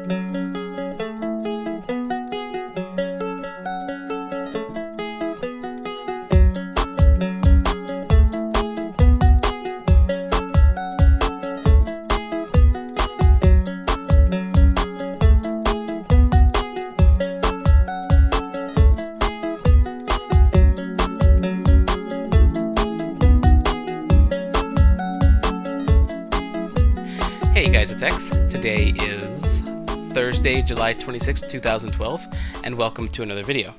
Hey guys, it's X. Today is Thursday, July 26, 2012, and welcome to another video.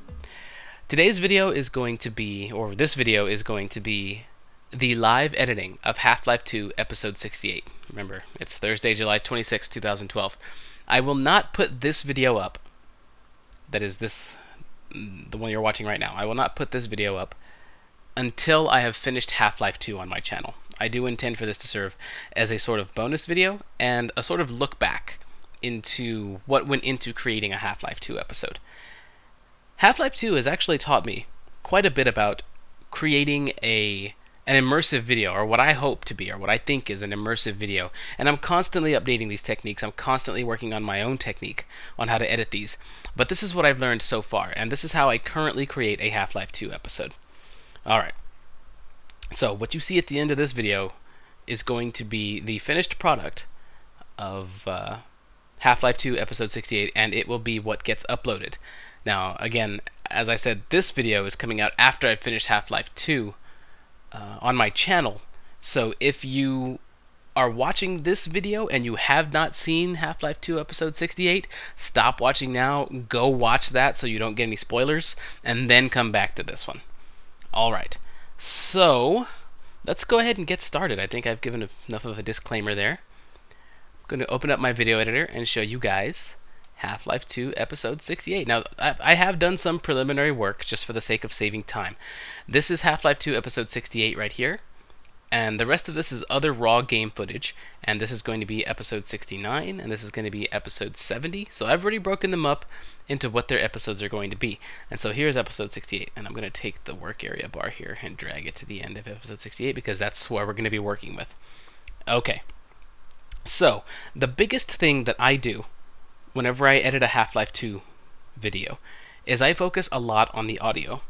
Today's video is going to be, or this video is going to be, the live editing of Half-Life 2 Episode 68. Remember, it's Thursday, July 26, 2012. I will not put this video up, that is the one you're watching right now. I will not put this video up until I have finished Half-Life 2 on my channel. I do intend for this to serve as a sort of bonus video and a sort of look back into what went into creating a Half-Life 2 episode. Half-Life 2 has actually taught me quite a bit about creating an immersive video, or what I hope to be, or what I think is an immersive video. And I'm constantly updating these techniques. I'm constantly working on my own technique on how to edit these. But this is what I've learned so far, and this is how I currently create a Half-Life 2 episode. Alright. So what you see at the end of this video is going to be the finished product of Half-Life 2 Episode 68, and it will be what gets uploaded. Now, again, as I said, this video is coming out after I finish Half-Life 2 on my channel. So if you are watching this video and you have not seen Half-Life 2 Episode 68, stop watching now, go watch that so you don't get any spoilers, and then come back to this one. Alright. So, let's go ahead and get started. I think I've given enough of a disclaimer there. I'm going to open up my video editor and show you guys Half-Life 2 Episode 68. Now, I have done some preliminary work just for the sake of saving time. This is Half-Life 2 Episode 68 right here, and the rest of this is other raw game footage, and this is going to be Episode 69, and this is going to be Episode 70. So I've already broken them up into what their episodes are going to be. And so here's Episode 68, and I'm going to take the work area bar here and drag it to the end of Episode 68 because that's where we're going to be working with. Okay, so the biggest thing that I do whenever I edit a Half-Life 2 video is I focus a lot on the audio.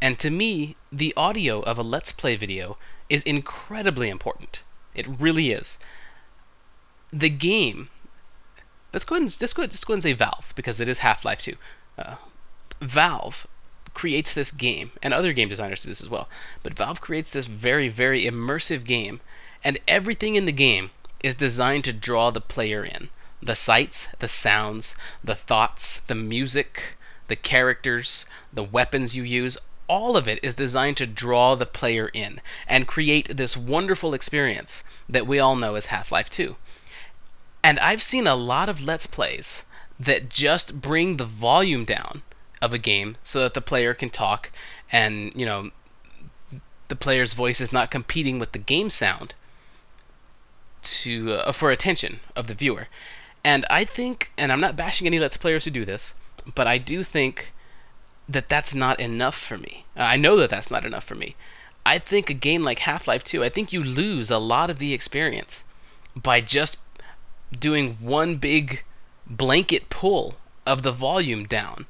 And to me, the audio of a Let's Play video is incredibly important. It really is. The game, let's go ahead and say Valve, because it is Half-Life 2. Valve creates this game, and other game designers do this as well, but Valve creates this very, very immersive game, and everything in the game is designed to draw the player in. The sights, the sounds, the thoughts, the music, the characters, the weapons you use, all of it is designed to draw the player in and create this wonderful experience that we all know as Half-Life 2. And I've seen a lot of Let's Plays that just bring the volume down of a game so that the player can talk and, you know, the player's voice is not competing with the game sound for attention of the viewer. And I think, and I'm not bashing any Let's Players who do this, but I do think that that's not enough for me. I know that that's not enough for me. I think a game like Half-Life 2, I think you lose a lot of the experience by just doing one big blanket pull of the volume down.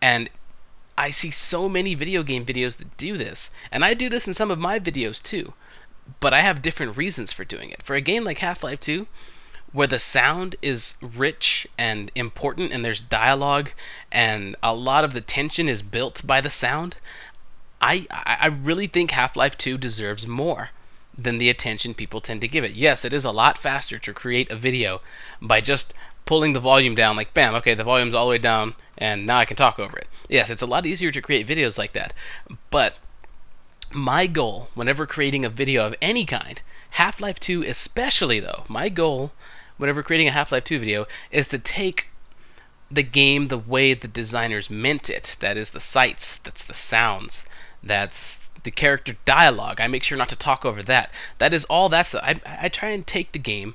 And I see so many video game videos that do this, and I do this in some of my videos too, but I have different reasons for doing it. For a game like Half-Life 2, where the sound is rich and important and there's dialogue and a lot of the tension is built by the sound, I really think Half-Life 2 deserves more than the attention people tend to give it. Yes, it is a lot faster to create a video by just pulling the volume down, like bam, okay, the volume's all the way down and now I can talk over it. Yes, it's a lot easier to create videos like that, but my goal whenever creating a video of any kind, Half-Life 2 especially though, my goal whenever creating a Half-Life 2 video is to take the game the way the designers meant it. That is the sights, that's the sounds, that's the character dialogue. I make sure not to talk over that. That is all that's I try and take the game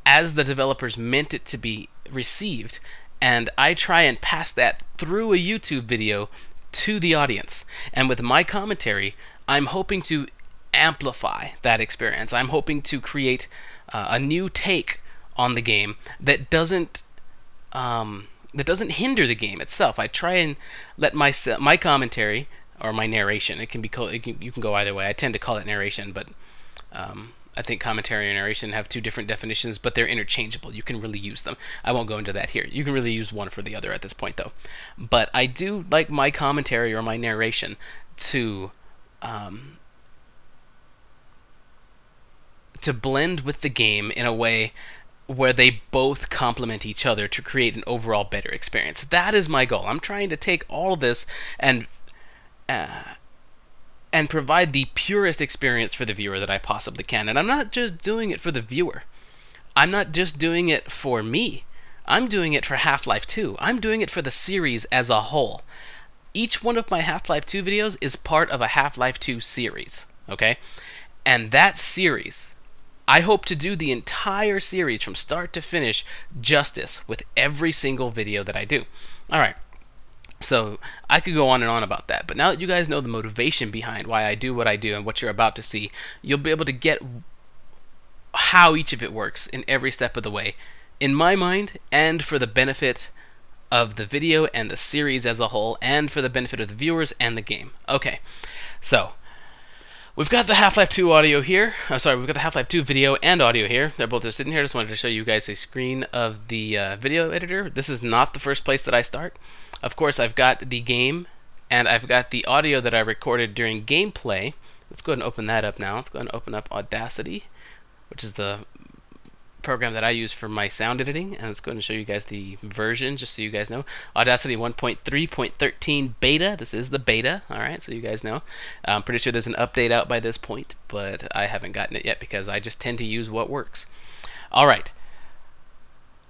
as the developers meant it to be received, and I try and pass that through a YouTube video to the audience. And with my commentary, I'm hoping to amplify that experience. I'm hoping to create a new take on the game that doesn't that doesn't hinder the game itself. I try and let my commentary or my narration. It can be called. You can go either way. I tend to call it narration, but I think commentary and narration have two different definitions, but they're interchangeable. You can really use them. I won't go into that here. You can really use one for the other at this point, though. But I do like my commentary or my narration to blend with the game in a way where they both complement each other to create an overall better experience. That is my goal. I'm trying to take all of this and provide the purest experience for the viewer that I possibly can. And I'm not just doing it for the viewer. I'm not just doing it for me. I'm doing it for Half-Life 2. I'm doing it for the series as a whole. Each one of my Half-Life 2 videos is part of a Half-Life 2 series, okay? And that series, I hope to do the entire series from start to finish justice with every single video that I do. Alright, so I could go on and on about that, but now that you guys know the motivation behind why I do what I do and what you're about to see, you'll be able to get how each of it works in every step of the way, in my mind, and for the benefit of the video and the series as a whole, and for the benefit of the viewers and the game. Okay, so we've got the Half-Life 2 audio here. Oh, sorry, we've got the Half-Life 2 video and audio here. They're both just sitting here. Just wanted to show you guys a screen of the video editor. This is not the first place that I start. Of course, I've got the game, and I've got the audio that I recorded during gameplay. Let's go ahead and open that up now. Let's go ahead and open up Audacity, which is the program that I use for my sound editing, and let's go ahead and show you guys the version just so you guys know. Audacity 1.3.13 beta. This is the beta, alright, so you guys know. I'm pretty sure there's an update out by this point, but I haven't gotten it yet because I just tend to use what works. Alright,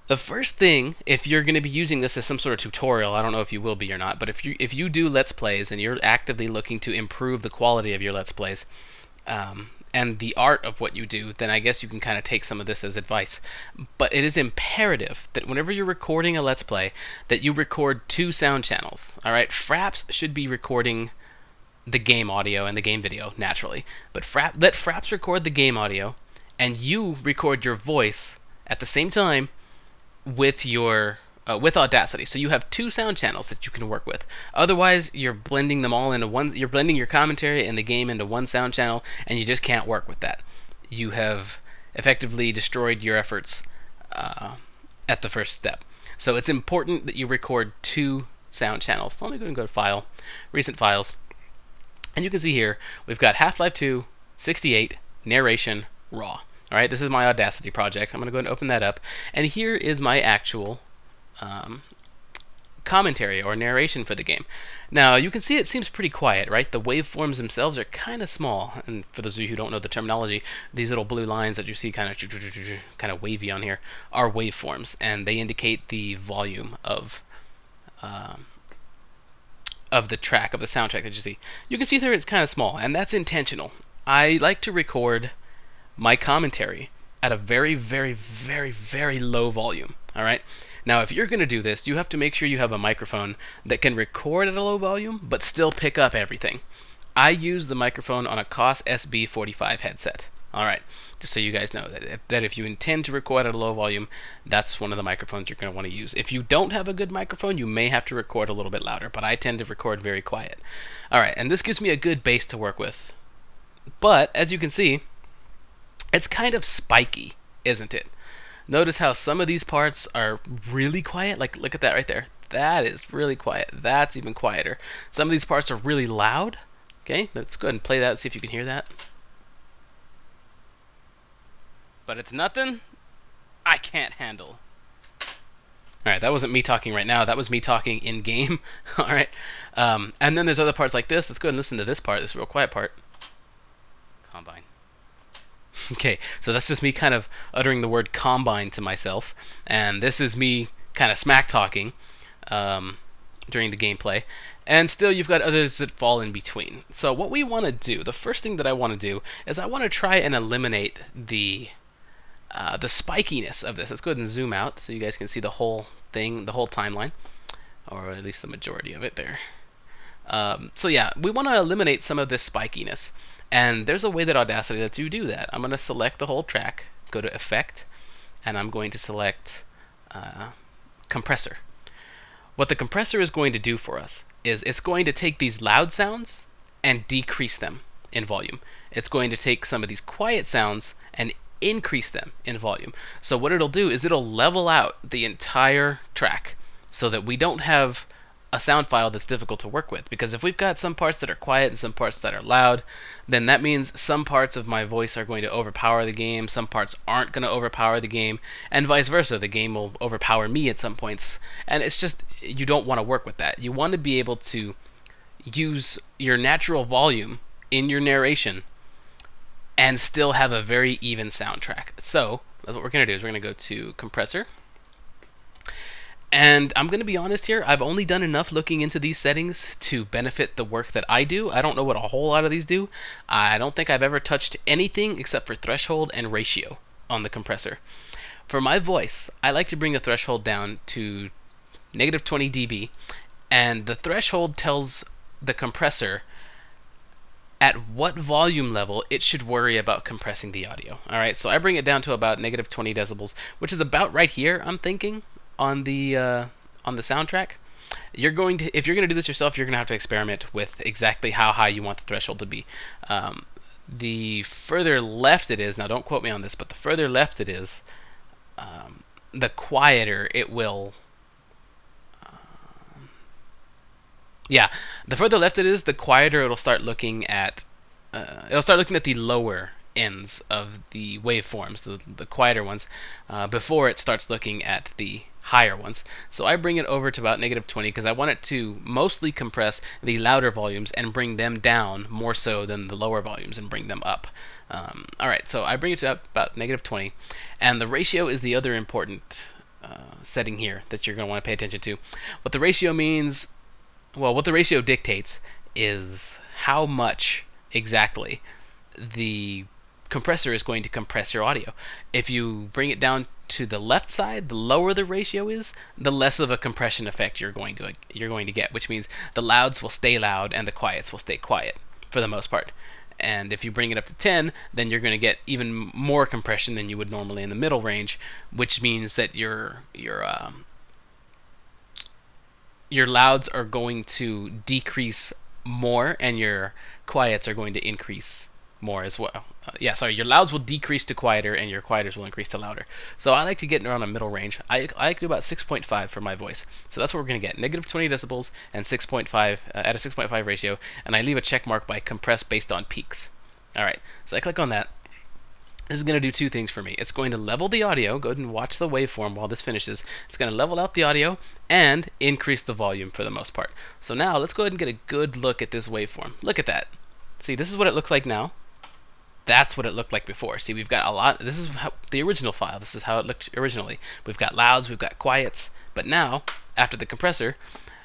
the first thing, if you're going to be using this as some sort of tutorial, I don't know if you will be or not, but if you do Let's Plays and you're actively looking to improve the quality of your Let's Plays, and the art of what you do, then I guess you can kind of take some of this as advice. But it is imperative that whenever you're recording a Let's Play, that you record 2 sound channels. Alright, Fraps should be recording the game audio and the game video, naturally. But let Fraps record the game audio, and you record your voice at the same time with your with Audacity. So you have 2 sound channels that you can work with. Otherwise, you're blending them all into one. You're blending your commentary and the game into one sound channel, and you just can't work with that. You have effectively destroyed your efforts at the first step. So it's important that you record 2 sound channels. Let me go and go to File, Recent Files, and you can see here we've got Half-Life 2, 68, Narration, Raw. All right, this is my Audacity project. I'm going to go ahead and open that up, and here is my actual commentary or narration for the game. Now you can see it seems pretty quiet, right? The waveforms themselves are kind of small, and for those of you who don't know the terminology, these little blue lines that you see kind of wavy on here are waveforms, and they indicate the volume of the track, of the soundtrack that you see. You can see there it's kind of small, and that's intentional. I like to record my commentary at a very, very, very, very low volume. All right. Now, if you're going to do this, you have to make sure you have a microphone that can record at a low volume, but still pick up everything. I use the microphone on a COS SB45 headset. All right, just so you guys know that if you intend to record at a low volume, that's one of the microphones you're going to want to use. If you don't have a good microphone, you may have to record a little bit louder, but I tend to record very quiet. All right, and this gives me a good base to work with. But, as you can see, it's kind of spiky, isn't it? Notice how some of these parts are really quiet. Like, look at that right there. That is really quiet. That's even quieter. Some of these parts are really loud. Okay, let's go ahead and play that and see if you can hear that. But it's nothing I can't handle. Alright, that wasn't me talking right now. That was me talking in-game. Alright, and then there's other parts like this. Let's go ahead and listen to this part, this real quiet part. Combine. Okay, so that's just me kind of uttering the word combine to myself, and this is me kind of smack talking during the gameplay, and still you've got others that fall in between. So what we want to do, the first thing that I want to do, is I want to try and eliminate the spikiness of this. Let's go ahead and zoom out so you guys can see the whole thing, the whole timeline, or at least the majority of it there. So yeah, we want to eliminate some of this spikiness. And there's a way that Audacity lets you do that. I'm going to select the whole track, go to Effect, and I'm going to select compressor. What the compressor is going to do for us is it's going to take these loud sounds and decrease them in volume. It's going to take some of these quiet sounds and increase them in volume. So what it'll do is it'll level out the entire track so that we don't have a sound file that's difficult to work with. Because if we've got some parts that are quiet and some parts that are loud, then that means some parts of my voice are going to overpower the game, some parts aren't going to overpower the game, and vice versa. The game will overpower me at some points, and it's just, you don't want to work with that. You want to be able to use your natural volume in your narration and still have a very even soundtrack. So that's what we're going to do, is we're going to go to compressor. And I'm going to be honest here, I've only done enough looking into these settings to benefit the work that I do. I don't know what a whole lot of these do. I don't think I've ever touched anything except for threshold and ratio on the compressor. For my voice, I like to bring the threshold down to -20 dB, and the threshold tells the compressor at what volume level it should worry about compressing the audio. Alright, so I bring it down to about -20 decibels, which is about right here, I'm thinking, on the soundtrack. You're going to, if you're going to do this yourself, you're going to have to experiment with exactly how high you want the threshold to be. The further left it is, now don't quote me on this, but the further left it is, the quieter it will. Yeah, the further left it is, the quieter it'll start looking at. It'll start looking at the lower ends of the waveforms, the quieter ones, before it starts looking at the higher ones. So I bring it over to about -20 because I want it to mostly compress the louder volumes and bring them down more so than the lower volumes and bring them up. Alright, so I bring it to about -20, and the ratio is the other important setting here that you're going to want to pay attention to. What the ratio means, well, what the ratio dictates is how much exactly the compressor is going to compress your audio. If you bring it down to the left side, the lower the ratio is, the less of a compression effect you're going to get, which means the louds will stay loud and the quiets will stay quiet for the most part. And if you bring it up to 10, then you're going to get even more compression than you would normally in the middle range, which means that your louds are going to decrease more and your quiets are going to increase more as well. Your louds will decrease to quieter and your quieters will increase to louder. So I like to get around a middle range. I like to do about 6.5 for my voice. So that's what we're going to get. -20 decibels and 6.5 at a 6.5 ratio, and I leave a check mark by compress based on peaks. Alright, so I click on that. This is going to do two things for me. It's going to level the audio. Go ahead and watch the waveform while this finishes. It's going to level out the audio and increase the volume for the most part. So now let's go ahead and get a good look at this waveform. Look at that. See, this is what it looks like now. That's what it looked like before. See, we've got a lot. This is how, the original file. This is how it looked originally. We've got louds, we've got quiets. But now, after the compressor,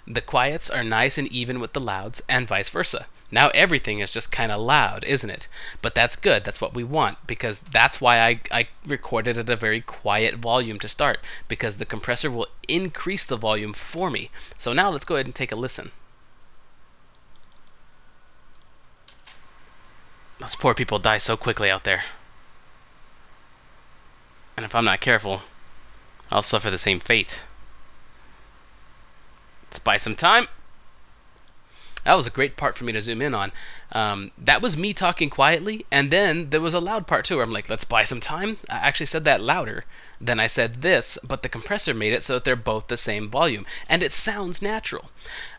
the quiets are nice and even with the louds and vice versa. Now everything is just kind of loud, isn't it? But that's good. That's what we want, because that's why I recorded at a very quiet volume to start, because the compressor will increase the volume for me. So now let's go ahead and take a listen. Those poor people die so quickly out there. And if I'm not careful, I'll suffer the same fate. Let's buy some time. That was a great part for me to zoom in on. That was me talking quietly, and then there was a loud part too where I'm like, let's buy some time. I actually said that louder than I said this, but the compressor made it so that they're both the same volume, and it sounds natural.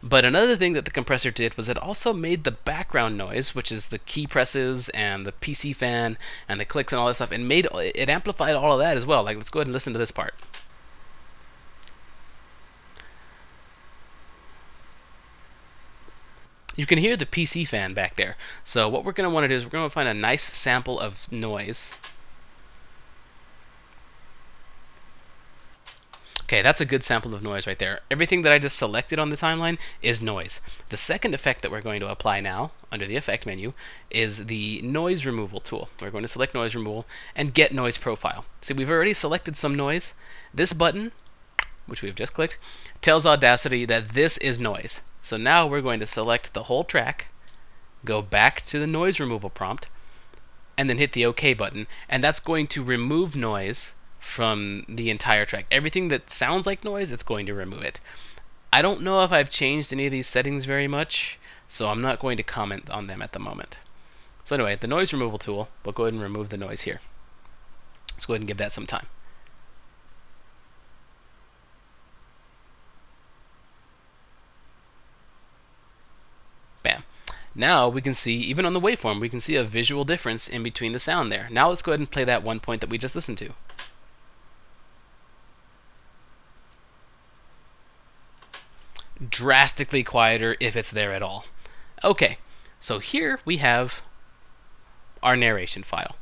But another thing that the compressor did was it also made the background noise, which is the key presses and the PC fan and the clicks and all that stuff, and it amplified all of that as well. Like, let's go ahead and listen to this part. You can hear the PC fan back there. So what we're going to want to do is we're going to find a nice sample of noise. Okay, that's a good sample of noise right there. Everything that I just selected on the timeline is noise. The second effect that we're going to apply now, under the effect menu, is the noise removal tool. We're going to select noise removal and get noise profile. See, we've already selected some noise. This button, which we've just clicked, tells Audacity that this is noise. So now we're going to select the whole track, go back to the noise removal prompt, and then hit the OK button, and that's going to remove noise from the entire track. Everything that sounds like noise, it's going to remove it. I don't know if I've changed any of these settings very much, so I'm not going to comment on them at the moment. So anyway, the noise removal tool, we'll go ahead and remove the noise here. Let's go ahead and give that some time. Bam. Now we can see, even on the waveform, we can see a visual difference in between the sound there. Now let's go ahead and play that one point that we just listened to. Drastically quieter if it's there at all. Okay, so here we have our narration file.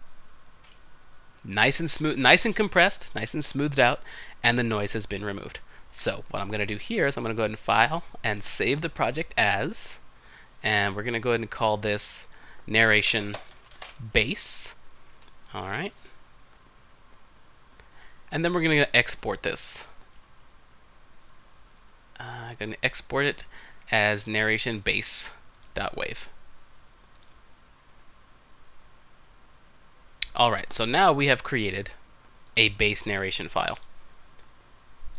Nice and smooth, nice and compressed, nice and smoothed out, and the noise has been removed. So what I'm going to do here is I'm going to go ahead and file and save the project as, and we're going to go ahead and call this narration base. All right. And then we're going to export this. I'm going to export it as narration base.wave. Alright, so now we have created a base narration file.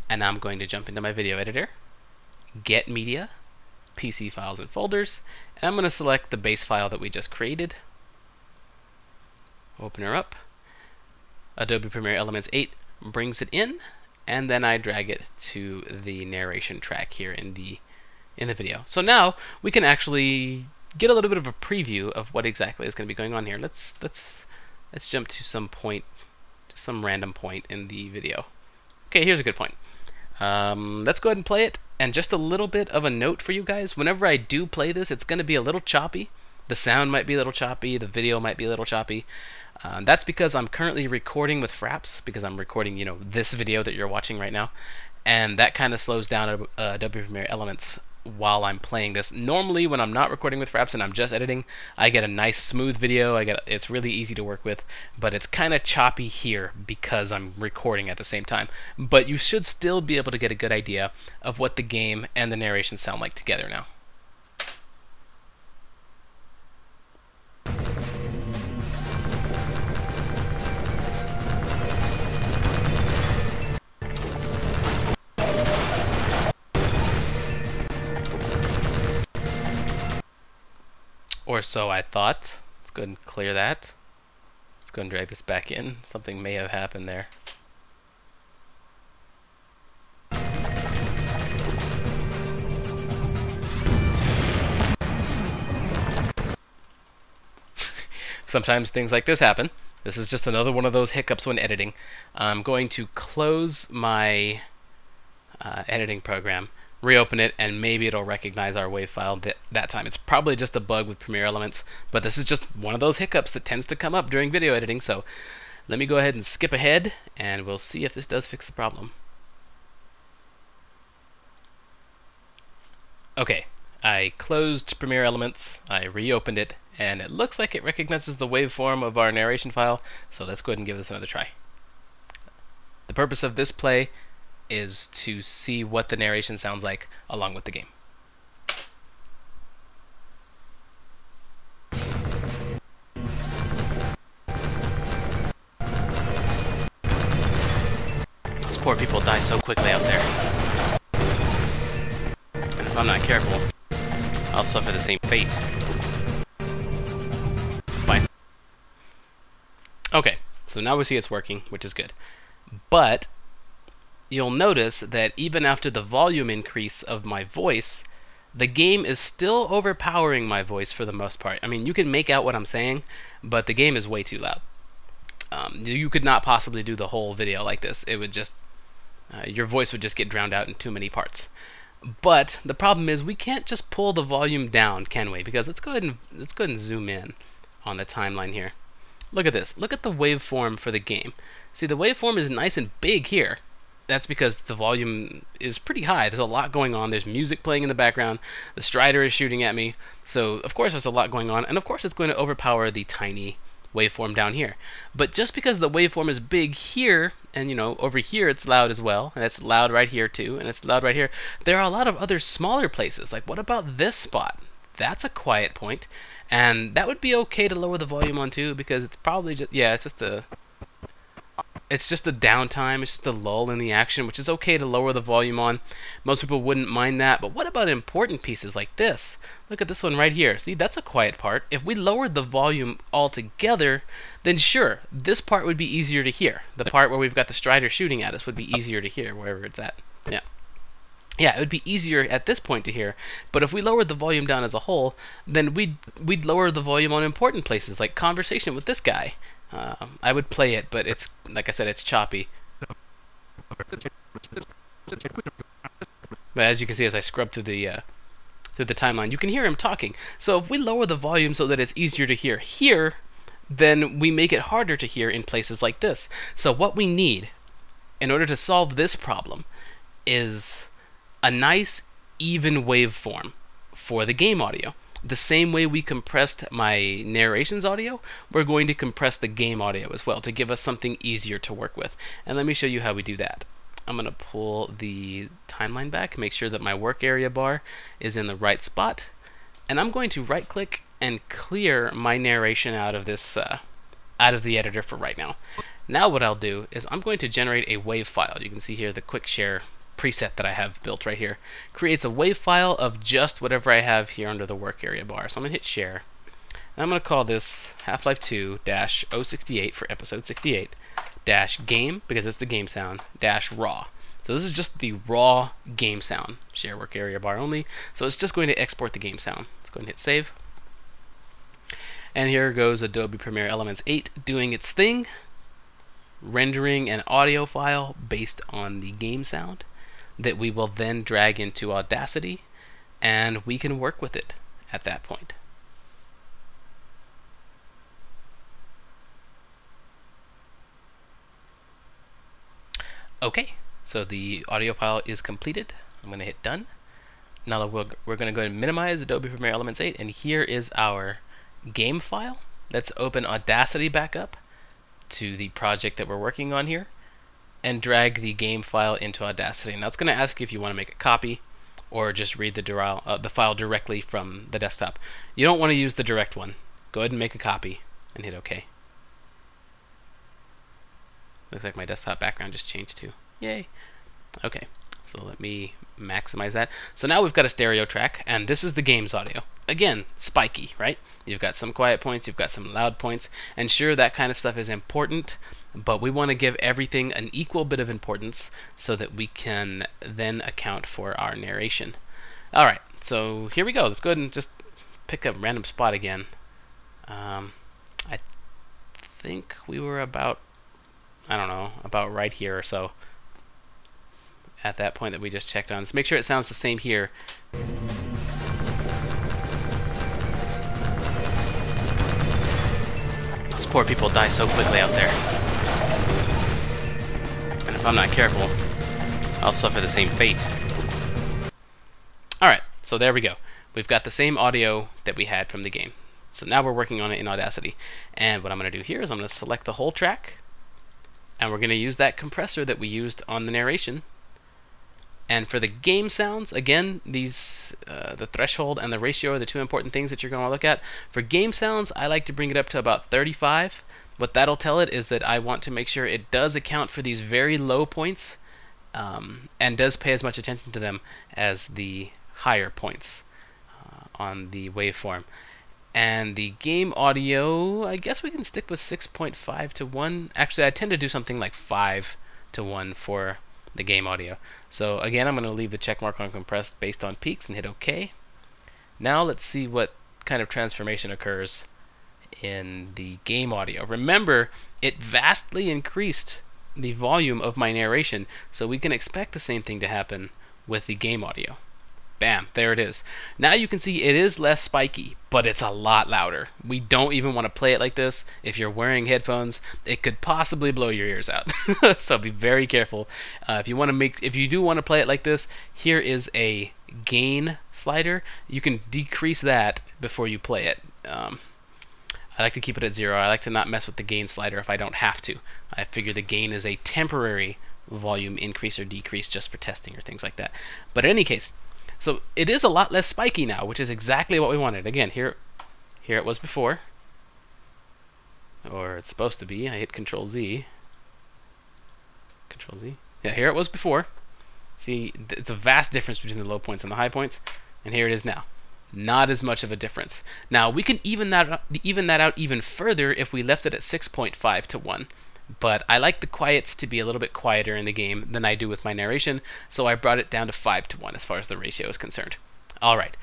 And I'm going to jump into my video editor, get media, PC files and folders, and I'm going to select the base file that we just created. Open her up. Adobe Premiere Elements 8 brings it in, and then I drag it to the narration track here in the video. So now we can actually get a little bit of a preview of what exactly is going to be going on here. Let's jump to some point, just some random point in the video. Okay, here's a good point. Let's go ahead and play it. And just a little bit of a note for you guys: whenever I do play this, it's going to be a little choppy. The sound might be a little choppy. The video might be a little choppy. That's because I'm currently recording with Fraps, because I'm recording, this video that you're watching right now, and that kind of slows down Adobe Premiere Elements while I'm playing this. Normally, when I'm not recording with Fraps and I'm just editing, I get a nice smooth video. It's really easy to work with, but it's kind of choppy here because I'm recording at the same time. But you should still be able to get a good idea of what the game and the narration sound like together now. Or so I thought. Let's go ahead and clear that. Let's go ahead and drag this back in. Something may have happened there. Sometimes things like this happen. This is just another one of those hiccups when editing. I'm going to close my editing program, reopen it, and maybe it'll recognize our WAV file that time. It's probably just a bug with Premiere Elements, but this is just one of those hiccups that tends to come up during video editing. So let me go ahead and skip ahead, and we'll see if this does fix the problem. Okay, I closed Premiere Elements, I reopened it, and it looks like it recognizes the waveform of our narration file, so let's go ahead and give this another try. The purpose of this play is to see what the narration sounds like along with the game. These poor people die so quickly out there. And if I'm not careful, I'll suffer the same fate. Spice. Okay, so now we see it's working, which is good. But you'll notice that even after the volume increase of my voice, the game is still overpowering my voice for the most part. I mean, you can make out what I'm saying, but the game is way too loud. You could not possibly do the whole video like this. It would just, your voice would just get drowned out in too many parts. But the problem is we can't just pull the volume down, can we? Because let's go ahead and zoom in on the timeline here. Look at this. Look at the waveform for the game. See, the waveform is nice and big here. That's because the volume is pretty high. There's a lot going on. There's music playing in the background. The Strider is shooting at me. So, of course, there's a lot going on. And, of course, it's going to overpower the tiny waveform down here. But just because the waveform is big here, and, over here it's loud as well, and it's loud right here too, and it's loud right here, there are a lot of other smaller places. Like, what about this spot? That's a quiet point. And that would be okay to lower the volume on too, because it's probably just, yeah, it's just a... It's just a downtime, it's just a lull in the action, which is okay to lower the volume on. Most people wouldn't mind that, but what about important pieces like this? Look at this one right here. See, that's a quiet part. If we lowered the volume altogether, then sure, this part would be easier to hear. The part where we've got the Strider shooting at us would be easier to hear, wherever it's at. Yeah. Yeah, it would be easier at this point to hear, but if we lowered the volume down as a whole, then we'd lower the volume on important places, like conversation with this guy. I would play it, but it's, like I said, it's choppy. But as you can see, as I scrub through the timeline, you can hear him talking. So if we lower the volume so that it's easier to hear here, then we make it harder to hear in places like this. So what we need, in order to solve this problem, is a nice even waveform for the game audio. The same way we compressed my narrations audio, we're going to compress the game audio as well to give us something easier to work with. And let me show you how we do that. I'm going to pull the timeline back, make sure that my work area bar is in the right spot, and I'm going to right click and clear my narration out of this out of the editor for right now. Now what I'll do is I'm going to generate a WAV file. You can see here the quick share preset that I have built right here creates a WAV file of just whatever I have here under the work area bar. So I'm going to hit share, and I'm going to call this Half-Life 2-068 for episode 68 -game, because it's the game sound, -raw. So this is just the raw game sound. Share work area bar only. So it's just going to export the game sound. Let's go ahead and hit save. And here goes Adobe Premiere Elements 8 doing its thing, rendering an audio file based on the game sound that we will then drag into Audacity, and we can work with it at that point. Okay, so the audio file is completed. I'm going to hit done. Now we're going to go and minimize Adobe Premiere Elements 8, and here is our game file. Let's open Audacity back up to the project that we're working on here, and drag the game file into Audacity. Now it's going to ask you if you want to make a copy or just read the file directly from the desktop. You don't want to use the direct one. Go ahead and make a copy and hit OK. Looks like my desktop background just changed too. Yay! Okay, so let me maximize that. So now we've got a stereo track, and this is the game's audio. Again, spiky, right? You've got some quiet points, you've got some loud points, and sure, that kind of stuff is important, but we want to give everything an equal bit of importance so that we can then account for our narration. Alright, so here we go. Let's go ahead and just pick a random spot again. I think we were about, I don't know, about right here or so at that point that we just checked on. Let's make sure it sounds the same here. Those poor people die so quickly out there. And if I'm not careful, I'll suffer the same fate. Alright, so there we go. We've got the same audio that we had from the game. So now we're working on it in Audacity. And what I'm going to do here is I'm going to select the whole track, and we're going to use that compressor that we used on the narration. And for the game sounds, again, these the threshold and the ratio are the two important things that you're going to look at. For game sounds, I like to bring it up to about 35. What that'll tell it is that I want to make sure it does account for these very low points and does pay as much attention to them as the higher points on the waveform. And the game audio, I guess we can stick with 6.5 to 1. Actually, I tend to do something like 5 to 1 for the game audio. So again, I'm going to leave the check mark on compressed based on peaks and hit OK. Now let's see what kind of transformation occurs in the game audio. Remember, it vastly increased the volume of my narration, so we can expect the same thing to happen with the game audio. Bam, there it is. Now you can see it is less spiky, but it's a lot louder. We don't even want to play it like this. If you're wearing headphones, it could possibly blow your ears out. So be very careful. If you do want to play it like this, here is a gain slider. You can decrease that before you play it. I like to keep it at 0. I like to not mess with the gain slider if I don't have to. I figure the gain is a temporary volume increase or decrease just for testing or things like that. But in any case, so it is a lot less spiky now, which is exactly what we wanted. Again, here it was before, or it's supposed to be. I hit Control Z. Control Z. Yeah, here it was before. See, it's a vast difference between the low points and the high points, and here it is now. Not as much of a difference. Now we can even that out even further if we left it at 6.5 to 1. But I like the quiets to be a little bit quieter in the game than I do with my narration, so I brought it down to 5 to 1 as far as the ratio is concerned. Alright,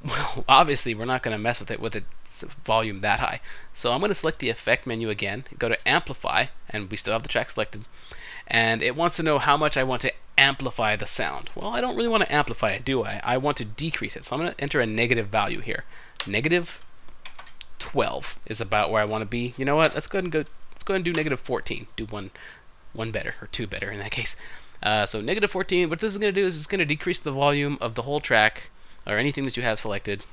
well, obviously we're not going to mess with it with its volume that high. So I'm going to select the effect menu again, go to amplify, and we still have the track selected. And it wants to know how much I want to amplify the sound. Well, I don't really want to amplify it, do I? I want to decrease it. So I'm going to enter a negative value here. Negative 12 is about where I want to be. You know what? Let's go ahead and do negative 14. Do one better, or two better in that case. So negative 14. What this is going to do is it's going to decrease the volume of the whole track, or anything that you have selected.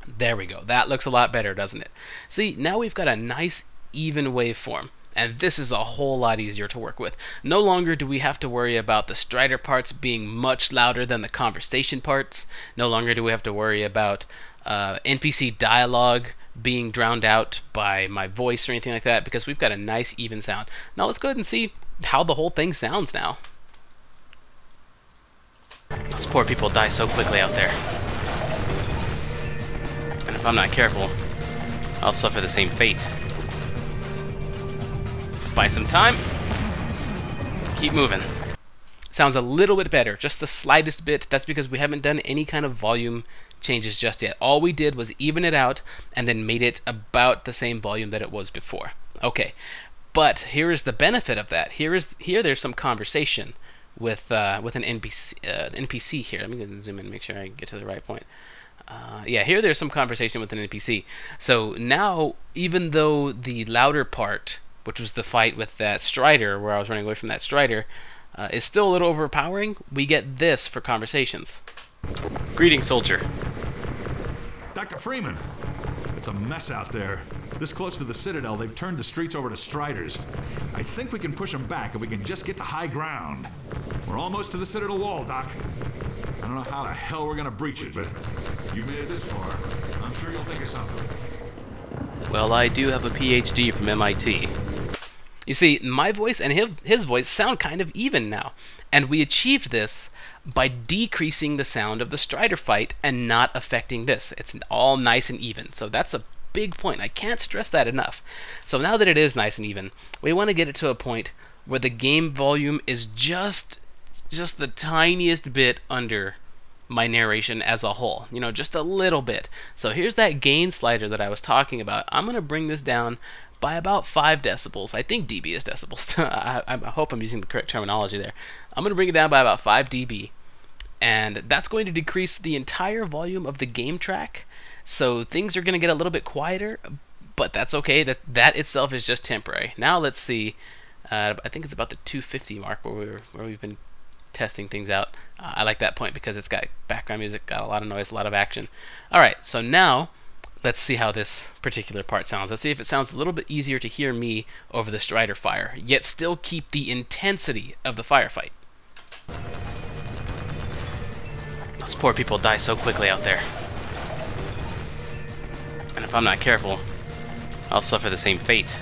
There we go. That looks a lot better, doesn't it? See, now we've got a nice even waveform. And this is a whole lot easier to work with. No longer do we have to worry about the Strider parts being much louder than the conversation parts. No longer do we have to worry about NPC dialogue being drowned out by my voice or anything like that, because we've got a nice even sound. Now let's go ahead and see how the whole thing sounds now. Those poor people die so quickly out there. And if I'm not careful, I'll suffer the same fate. Buy some time. Keep moving. Sounds a little bit better, just the slightest bit. That's because we haven't done any kind of volume changes just yet. All we did was even it out and then made it about the same volume that it was before. Okay, but here is the benefit of that. Here there's some conversation with an NPC here. Let me go and zoom in and make sure I get to the right point. Yeah, here there's some conversation with an NPC. So now, even though the louder part, which was the fight with that Strider, where I was running away from that Strider, is still a little overpowering, we get this for conversations. Greetings, soldier. Dr. Freeman, it's a mess out there. This close to the Citadel, they've turned the streets over to Striders. I think we can push them back if we can just get to high ground. We're almost to the Citadel wall, Doc. I don't know how the hell we're gonna breach it, but you made it this far. I'm sure you'll think of something. Well, I do have a PhD from MIT. You see, my voice and his voice sound kind of even now. And we achieved this by decreasing the sound of the Strider fight and not affecting this. It's all nice and even. So that's a big point. I can't stress that enough. So now that it is nice and even, we want to get it to a point where the game volume is just the tiniest bit under my narration as a whole, you know, just a little bit. So here's that gain slider that I was talking about. I'm going to bring this down by about 5 decibels. I think dB is decibels. I hope I'm using the correct terminology there. I'm going to bring it down by about 5 dB, and that's going to decrease the entire volume of the game track. So things are going to get a little bit quieter, but that's okay. That itself is just temporary. Now let's see. I think it's about the 250 mark where we've been testing things out. I like that point because it's got background music, got a lot of noise, a lot of action. Alright, so now let's see how this particular part sounds. Let's see if it sounds a little bit easier to hear me over the Strider fire, yet still keep the intensity of the firefight. Those poor people die so quickly out there. And if I'm not careful, I'll suffer the same fate.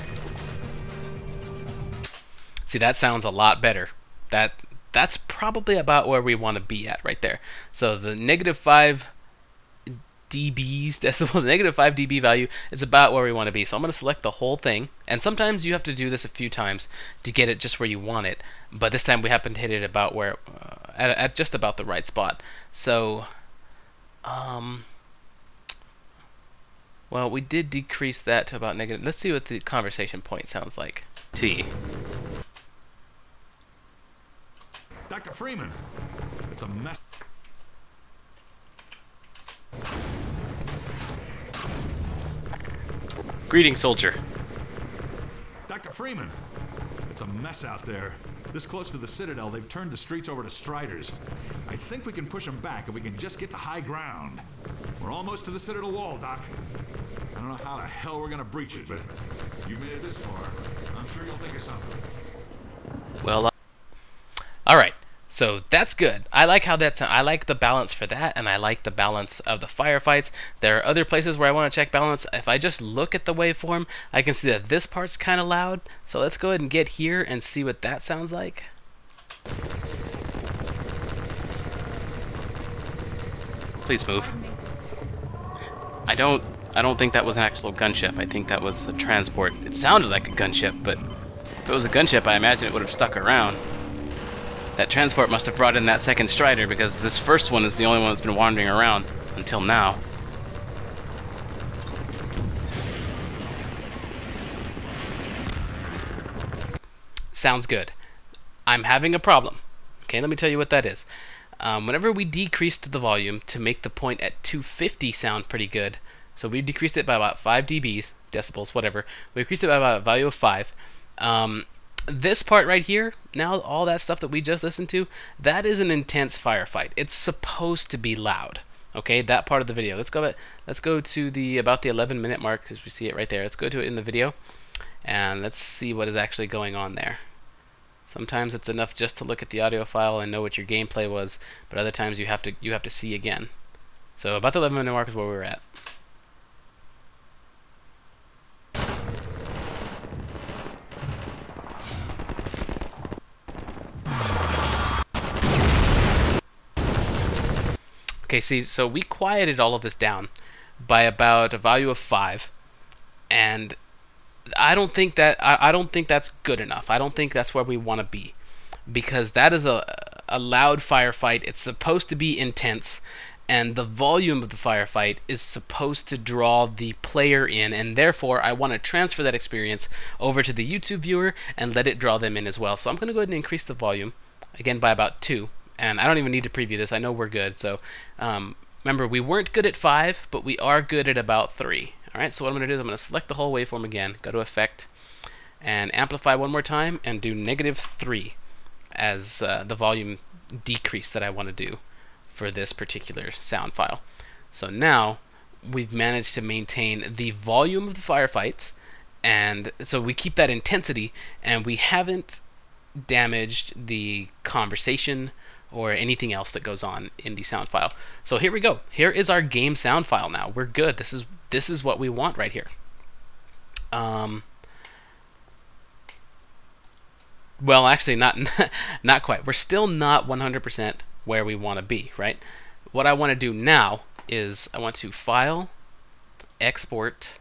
See, that sounds a lot better. That's probably about where we want to be at right there. So the negative 5 dBs, the negative 5 dB value is about where we want to be. So I'm going to select the whole thing. And sometimes you have to do this a few times to get it just where you want it. But this time we happen to hit it about where, at just about the right spot. So, well, we did decrease that to about negative. Let's see what the conversation point sounds like. T. Dr. Freeman, it's a mess. Greetings, soldier. Dr. Freeman, it's a mess out there. This close to the Citadel, they've turned the streets over to Striders. I think we can push them back if we can just get to high ground. We're almost to the Citadel wall, Doc. I don't know how the hell we're gonna breach it, but you made it this far. I'm sure you'll think of something. Well, alright. So that's good. I like how that's. I like the balance for that, and I like the balance of the firefights. There are other places where I want to check balance. If I just look at the waveform, I can see that this part's kind of loud. So let's go ahead and get here and see what that sounds like. Please move. I don't think that was an actual gunship. I think that was a transport. It sounded like a gunship, but if it was a gunship, I imagine it would have stuck around. That transport must have brought in that second Strider, because this first one is the only one that's been wandering around until now. Sounds good. I'm having a problem. Okay, let me tell you what that is. Whenever we decreased the volume to make the point at 250 sound pretty good, so we decreased it by about 5 dBs, decibels, whatever. We increased it by about a value of 5. This part right here, now all that stuff that we just listened to, that is an intense firefight. It's supposed to be loud. Okay, that part of the video. Let's go to the about the 11-minute mark, because we see it right there. Let's go to it in the video, and let's see what is actually going on there. Sometimes it's enough just to look at the audio file and know what your gameplay was, but other times you have to see again. So about the 11-minute mark is where we were at. Okay, see, so we quieted all of this down by about a value of 5, and I don't think that's good enough. I don't think that's where we want to be, because that is a loud firefight. It's supposed to be intense, and the volume of the firefight is supposed to draw the player in, and therefore I want to transfer that experience over to the YouTube viewer and let it draw them in as well. So I'm going to go ahead and increase the volume again by about 2. And I don't even need to preview this. I know we're good. So remember, we weren't good at 5, but we are good at about 3. All right, so what I'm going to do is I'm going to select the whole waveform again, go to Effect, and Amplify one more time, and do -3 as the volume decrease that I want to do for this particular sound file. So now we've managed to maintain the volume of the firefights, and so we keep that intensity, and we haven't damaged the conversation or anything else that goes on in the sound file. So here we go. Here is our game sound file now. We're good. This is what we want right here. Well, actually, not quite. We're still not 100% where we want to be, right? What I want to do now is I want to File, Export,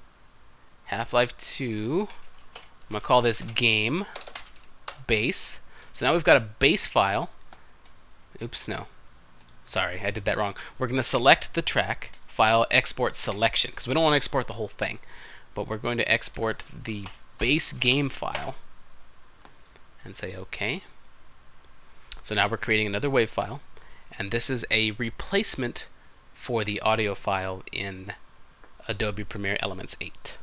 Half-Life 2. I'm going to call this Game Base. So now we've got a base file. Oops, no. Sorry, I did that wrong. We're going to select the track, File, Export Selection, because we don't want to export the whole thing. But we're going to export the base game file and say OK. So now we're creating another WAV file, and this is a replacement for the audio file in Adobe Premiere Elements 8.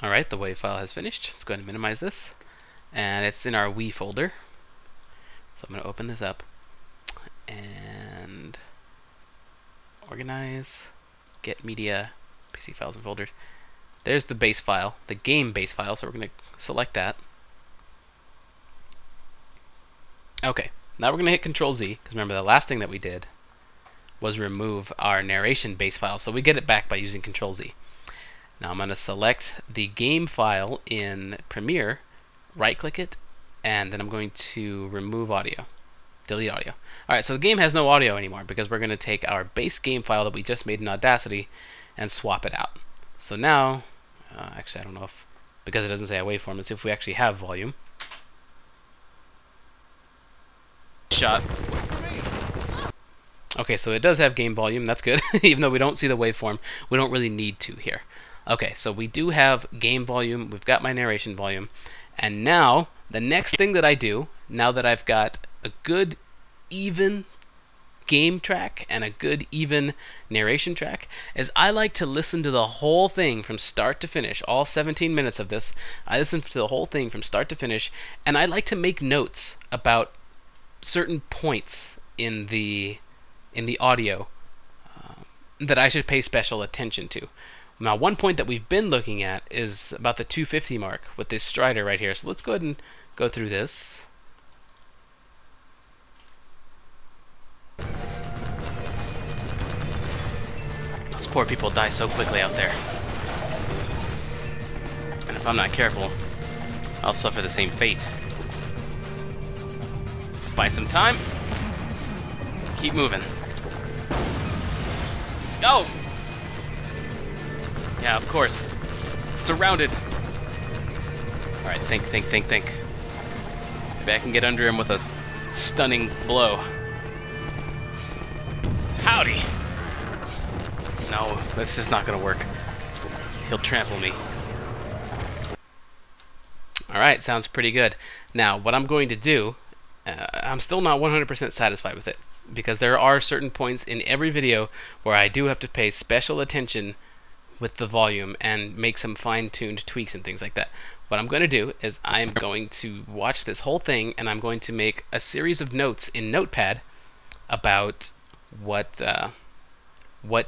Alright, the WAV file has finished. Let's go ahead and minimize this. And it's in our Wii folder. So I'm going to open this up and organize, get media, PC files and folders. There's the base file, the game base file, so we're going to select that. Okay, now we're going to hit Control-Z, because remember the last thing that we did was remove our narration base file, so we get it back by using Control-Z. Now I'm going to select the game file in Premiere, right-click it, and then I'm going to remove audio, delete audio. Alright, so the game has no audio anymore because we're going to take our base game file that we just made in Audacity and swap it out. So now, actually I don't know if, because it doesn't say a waveform, let's see if we actually have volume. Shot. Okay, so it does have game volume, that's good. Even though we don't see the waveform, we don't really need to here. Okay, so we do have game volume, we've got my narration volume, and now the next thing that I do, now that I've got a good even game track and a good even narration track, is I like to listen to the whole thing from start to finish, all 17 minutes of this. I listen to the whole thing from start to finish, and I like to make notes about certain points in the audio that I should pay special attention to. Now, one point that we've been looking at is about the 250 mark with this strider right here. So let's go ahead and go through this. Those poor people die so quickly out there. And if I'm not careful, I'll suffer the same fate. Let's buy some time. Keep moving. Oh! Yeah, of course. Surrounded. Alright, think. Maybe I can get under him with a stunning blow. Howdy! No, that's just not gonna work. He'll trample me. Alright, sounds pretty good. Now, what I'm going to do, I'm still not 100% satisfied with it, because there are certain points in every video where I do have to pay special attention with the volume and make some fine-tuned tweaks and things like that. What I'm going to do is I'm going to watch this whole thing, and I'm going to make a series of notes in Notepad about what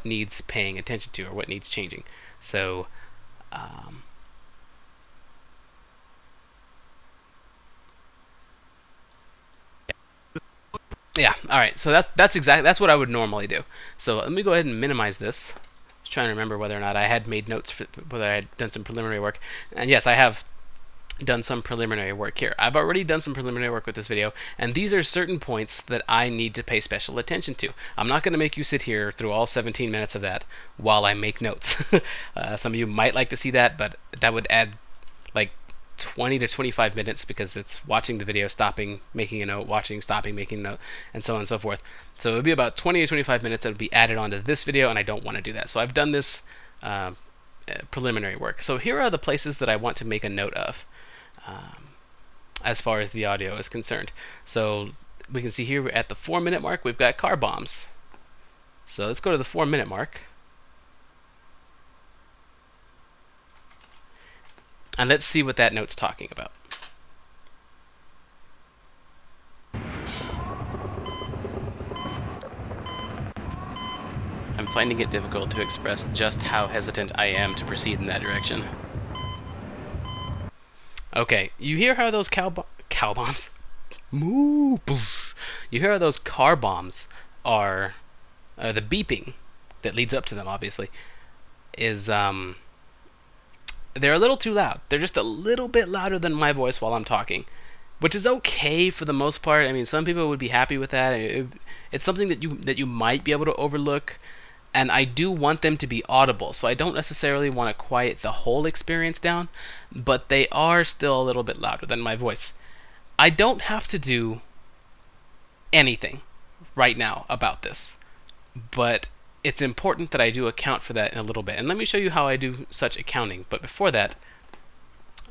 needs paying attention to or what needs changing. So yeah, all right. So that's what I would normally do. So let me go ahead and minimize this. Just trying to remember whether or not I had made notes for whether I had done some preliminary work. And yes, I have done some preliminary work here. I've already done some preliminary work with this video, and these are certain points that I need to pay special attention to. I'm not going to make you sit here through all 17 minutes of that while I make notes. Some of you might like to see that, but that would add like 20 to 25 minutes, because it's watching the video, stopping, making a note, watching, stopping, making a note, and so on and so forth. So it would be about 20 to 25 minutes that would be added onto this video, and I don't want to do that. So I've done this preliminary work. So here are the places that I want to make a note of as far as the audio is concerned. So we can see here at the 4-minute mark we've got car bombs. So let's go to the 4-minute mark. And let's see what that note's talking about. I'm finding it difficult to express just how hesitant I am to proceed in that direction. Okay, you hear how those cow bombs? Moo, boosh. You hear how those car bombs are, the beeping that leads up to them, obviously, is, they're a little too loud. They're just a little bit louder than my voice while I'm talking, which is okay for the most part. I mean, some people would be happy with that. It's something that you might be able to overlook, and I do want them to be audible, so I don't necessarily want to quiet the whole experience down, but they are still a little bit louder than my voice. I don't have to do anything right now about this, but it's important that I do account for that in a little bit. And let me show you how I do such accounting. But before that,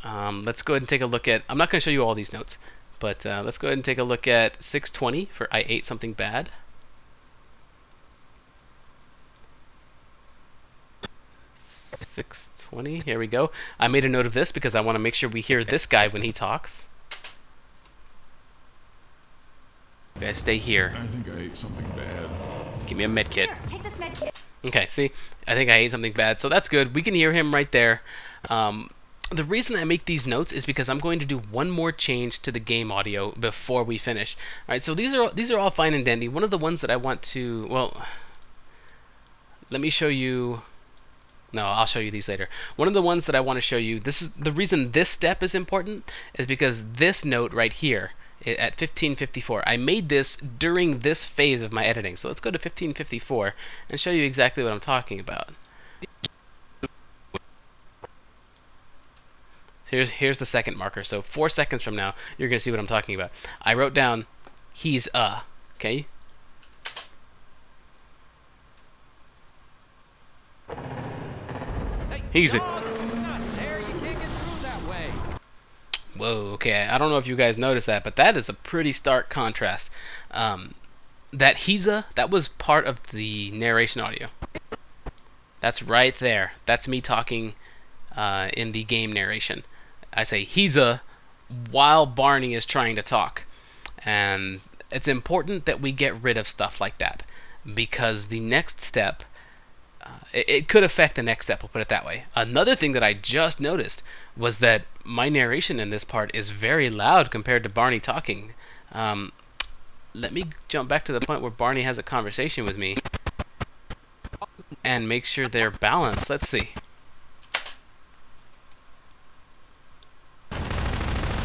let's go ahead and take a look at, I'm not going to show you all these notes, but let's go ahead and take a look at 620 for I ate something bad. 620, here we go. I made a note of this because I want to make sure we hear this guy when he talks. You guys stay here. I think I ate something bad. Give me a med kit. Here, take this med kit. Okay, see? I think I ate something bad, so that's good. We can hear him right there. The reason I make these notes is because I'm going to do one more change to the game audio before we finish. Alright, so these are all fine and dandy. One of the ones that I want to, well, let me show you. No, I'll show you these later. One of the ones that I want to show you, this is the reason this step is important, is because this note right here at 1554, I made this during this phase of my editing. So let's go to 1554 and show you exactly what I'm talking about. So here's the second marker. So 4 seconds from now, you're going to see what I'm talking about. I wrote down, he's okay? He's a... Whoa, okay, I don't know if you guys noticed that, but that is a pretty stark contrast. That that was part of the narration audio. That's right there. That's me talking in the game narration. I say he's while Barney is trying to talk. And it's important that we get rid of stuff like that, because the next step it could affect the next step, we'll put it that way. Another thing that I just noticed was that my narration in this part is very loud compared to Barney talking. Let me jump back to the point where Barney has a conversation with me and make sure they're balanced. Let's see.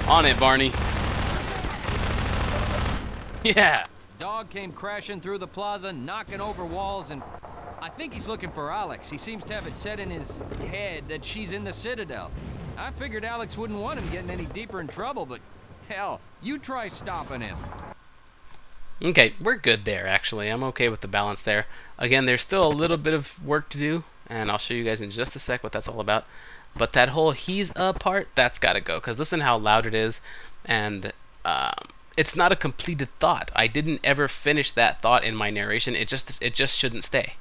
On it, Barney. Yeah. Dog came crashing through the plaza, knocking over walls, and I think he's looking for Alex. He seems to have it set in his head that she's in the Citadel. I figured Alex wouldn't want him getting any deeper in trouble, but hell, you try stopping him. Okay, we're good there, actually. I'm okay with the balance there. Again, there's still a little bit of work to do, and I'll show you guys in just a sec what that's all about. But that whole "he's a" part, that's got to go, because listen how loud it is, and it's not a completed thought. I didn't ever finish that thought in my narration. It just shouldn't stay.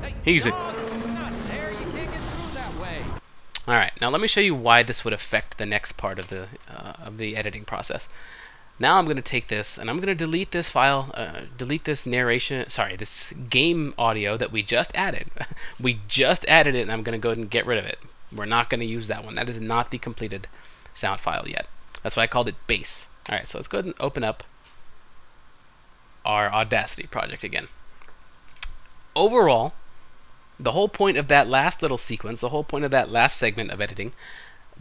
Hey, He's a... not there. You can't get through that way. All right, now let me show you why this would affect the next part of the editing process. Now I'm going to take this and I'm going to delete this file, delete this narration, sorry, this game audio that we just added. We just added it, and I'm going to go ahead and get rid of it. We're not going to use that one. That is not the completed sound file yet. That's why I called it base. All right, so let's go ahead and open up our Audacity project again. Overall, the whole point of that last little sequence, the whole point of that last segment of editing,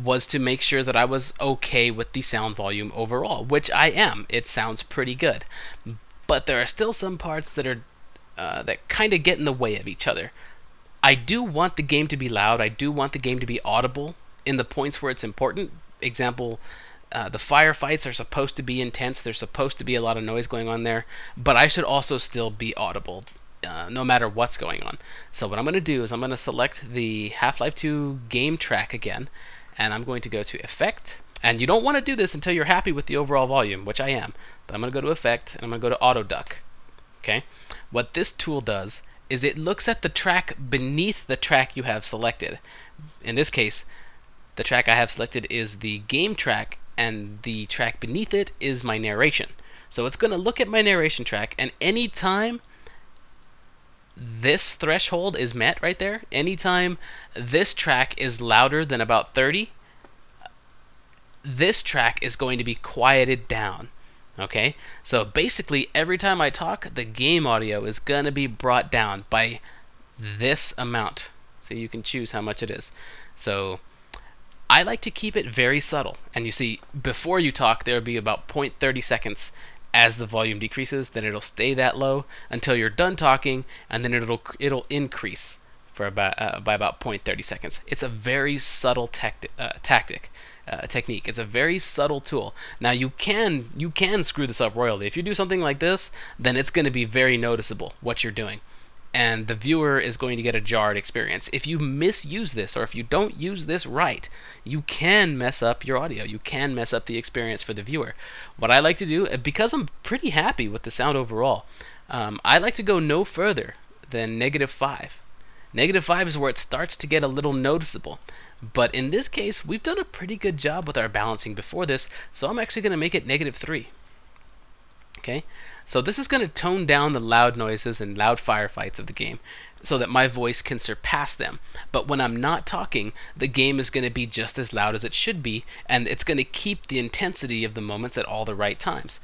was to make sure that I was okay with the sound volume overall, which I am. It sounds pretty good. But there are still some parts that are that kind of get in the way of each other. I do want the game to be loud. I do want the game to be audible in the points where it's important. Example, the firefights are supposed to be intense. There's supposed to be a lot of noise going on there, but I should also still be audible no matter what's going on. So what I'm going to do is I'm going to select the Half-Life 2 game track again, and I'm going to go to Effect. And you don't want to do this until you're happy with the overall volume, which I am. But I'm going to go to Effect, and I'm going to go to Auto Duck. Okay? What this tool does is it looks at the track beneath the track you have selected. In this case, the track I have selected is the game track, and the track beneath it is my narration. So it's going to look at my narration track, and anytime this threshold is met right there, anytime this track is louder than about 30, this track is going to be quieted down. Okay, so basically every time I talk, the game audio is going to be brought down by this amount. So you can choose how much it is. So I like to keep it very subtle, and you see before you talk there will be about 0.30 seconds. As the volume decreases, then it'll stay that low until you're done talking, and then it'll increase for about by about 0.30 seconds. It's a very subtle technique. It's a very subtle tool. Now you can screw this up royally. If you do something like this, then it's going to be very noticeable what you're doing, and the viewer is going to get a jarred experience. If you misuse this, or if you don't use this right, you can mess up your audio. You can mess up the experience for the viewer. What I like to do, because I'm pretty happy with the sound overall, I like to go no further than -5. -5 is where it starts to get a little noticeable. But in this case, we've done a pretty good job with our balancing before this, so I'm actually going to make it -3. Okay, so this is going to tone down the loud noises and loud firefights of the game so that my voice can surpass them. But when I'm not talking, the game is going to be just as loud as it should be, and it's going to keep the intensity of the moments at all the right times.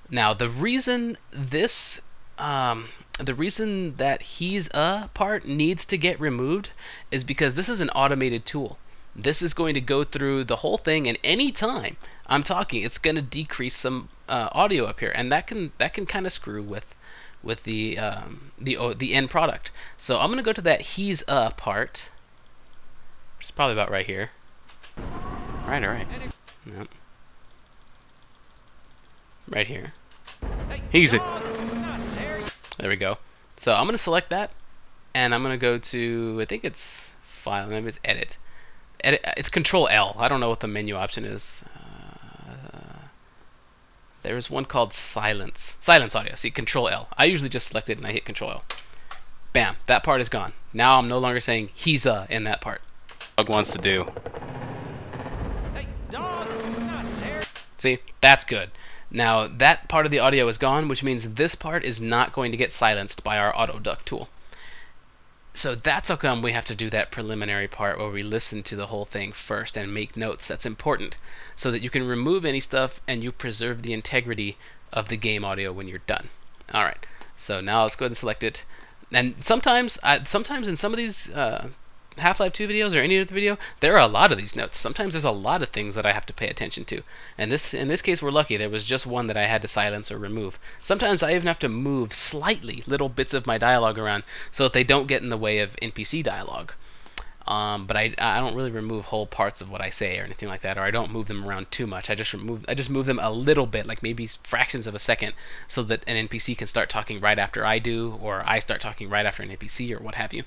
Now, the reason this the reason that "he's a" part needs to get removed is because this is an automated tool. This is going to go through the whole thing, and any time I'm talking, it's going to decrease some audio up here, and that can kind of screw with the end product. So I'm going to go to that "he's a" part, which is probably about right here. All right. Yep. Right here. He's a... There we go. So I'm going to select that, and I'm going to go to, I think it's File, maybe it's Edit. It's Control L. I don't know what the menu option is. There's one called Silence Audio. See, Control L. I usually just select it and I hit Control L. Bam, that part is gone. Now I'm no longer saying "he's a" in that part. Dog wants to do. Hey, dog, not there. See, that's good. Now that part of the audio is gone, which means this part is not going to get silenced by our auto duck tool. So that's how come we have to do that preliminary part where we listen to the whole thing first and make notes. That's important so that you can remove any stuff and you preserve the integrity of the game audio when you're done. Alright, so now let's go ahead and select it. And sometimes in some of these Half-Life 2 videos or any other video, there are a lot of these notes. Sometimes there's a lot of things that I have to pay attention to. And in this case, we're lucky. There was just one that I had to silence or remove. Sometimes I even have to move slightly little bits of my dialogue around so that they don't get in the way of NPC dialogue. But I don't really remove whole parts of what I say or anything like that, or I don't move them around too much. I just move them a little bit, like maybe fractions of a second, so that an NPC can start talking right after I do, or I start talking right after an NPC, or what have you.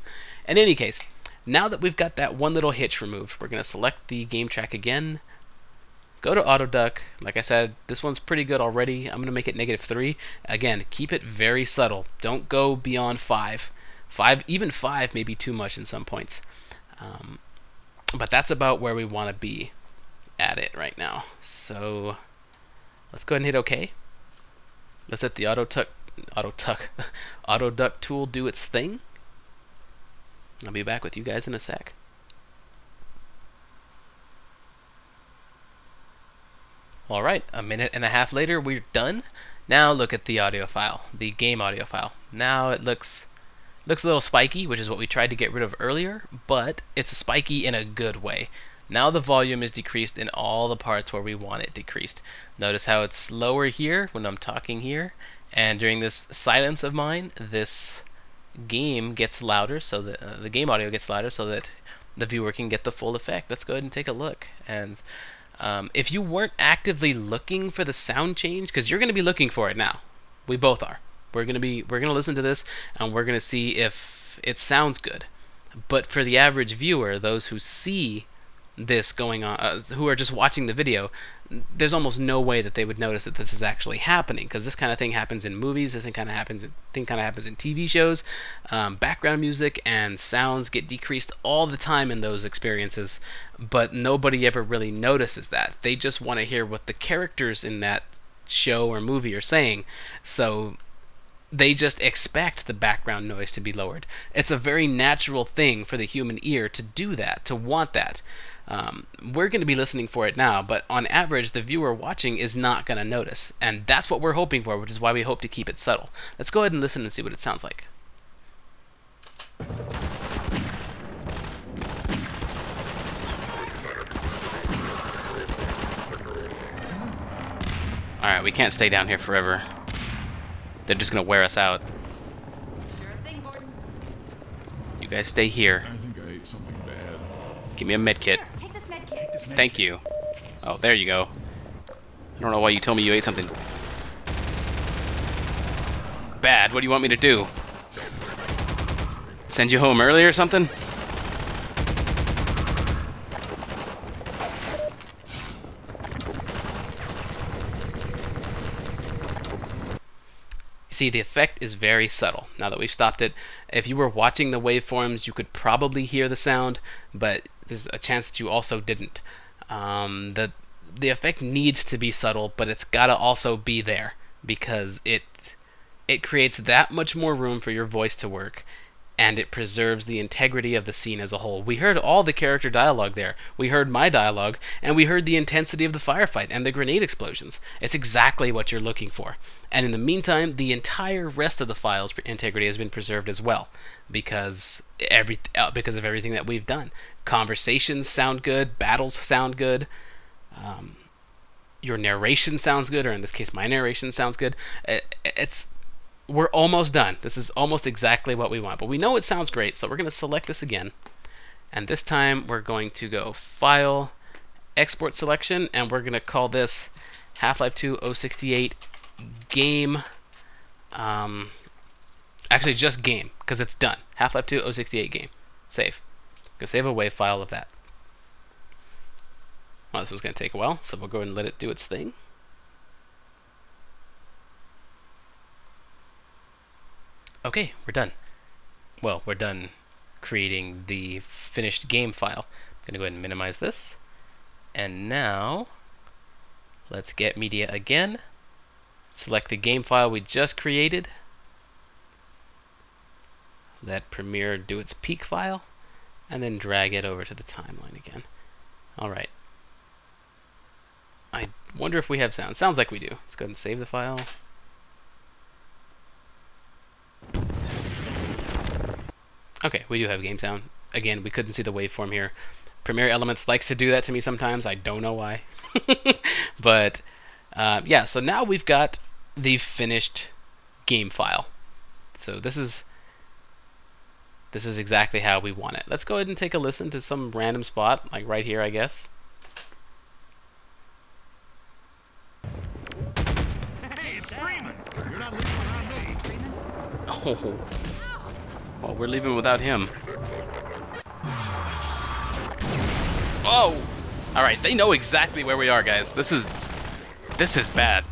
In any case, now that we've got that one little hitch removed, we're going to select the game track again, go to auto duck. Like I said, this one's pretty good already. I'm going to make it -3. Again, keep it very subtle. Don't go beyond 5. Even 5 may be too much in some points. But that's about where we want to be at it right now. So let's go ahead and hit OK. Let's let the auto duck tool do its thing. I'll be back with you guys in a sec. Alright, a minute and a half later, we're done. Now look at the audio file, the game audio file. Now it looks a little spiky, which is what we tried to get rid of earlier, but it's spiky in a good way. Now the volume is decreased in all the parts where we want it decreased. Notice how it's lower here when I'm talking here, and during this silence of mine, this game gets louder, so that the game audio gets louder, so that the viewer can get the full effect. Let's go ahead and take a look. And if you weren't actively looking for the sound change, because you're going to be looking for it now, we both are. We're going to listen to this, and we're going to see if it sounds good. But for the average viewer, those who see this going on, who are just watching the video, there's almost no way that they would notice that this is actually happening, because this kind of thing happens in movies. This thing kind of happens in TV shows. Background music and sounds get decreased all the time in those experiences, but nobody ever really notices that. They just want to hear what the characters in that show or movie are saying, so they just expect the background noise to be lowered. It's a very natural thing for the human ear to do that, to want that. We're going to be listening for it now, but on average, the viewer watching is not going to notice, and that's what we're hoping for, which is why we hope to keep it subtle. Let's go ahead and listen and see what it sounds like. Alright, we can't stay down here forever. They're just going to wear us out. Sure thing, Gordon. You guys stay here. I think I ate something bad. Give me a med kit. Here, take this med kit. Thank you. Oh, there you go. I don't know why you told me you ate something bad. What do you want me to do? Send you home early or something? See, the effect is very subtle. Now that we've stopped it, if you were watching the waveforms, you could probably hear the sound, but there's a chance that you also didn't. The effect needs to be subtle, but it's gotta also be there, because it creates that much more room for your voice to work, and it preserves the integrity of the scene as a whole. We heard all the character dialogue there. We heard my dialogue, and we heard the intensity of the firefight and the grenade explosions. It's exactly what you're looking for. And in the meantime, the entire rest of the file's integrity has been preserved as well, because of everything that we've done. Conversations sound good, battles sound good, your narration sounds good, or in this case, my narration sounds good. We're almost done. This is almost exactly what we want, but we know it sounds great, so we're going to select this again, and this time we're going to go File, Export Selection, and we're going to call this Half-Life 2 068 Game. Actually, just Game, because it's done. Half-Life 2 068 Game. Save. Go save a WAV file of that. Well, this was going to take a while, so we'll go ahead and let it do its thing. Okay, we're done. Well, we're done creating the finished game file. I'm going to go ahead and minimize this. And now, let's get media again. select the game file we just created, let Premiere do its peak file, and then drag it over to the timeline again. Alright. I wonder if we have sound. Sounds like we do. Let's go ahead and save the file. Okay, we do have game sound. Again, we couldn't see the waveform here. Premiere Elements likes to do that to me sometimes. I don't know why. But yeah, so now we've got the finished game file. So this is exactly how we want it. Let's go ahead and take a listen to some random spot, like right here, I guess. Hey, it's Freeman! You're not leaving without me. Freeman? Oh. Well, we're leaving without him. Oh! Alright, they know exactly where we are, guys. This is bad.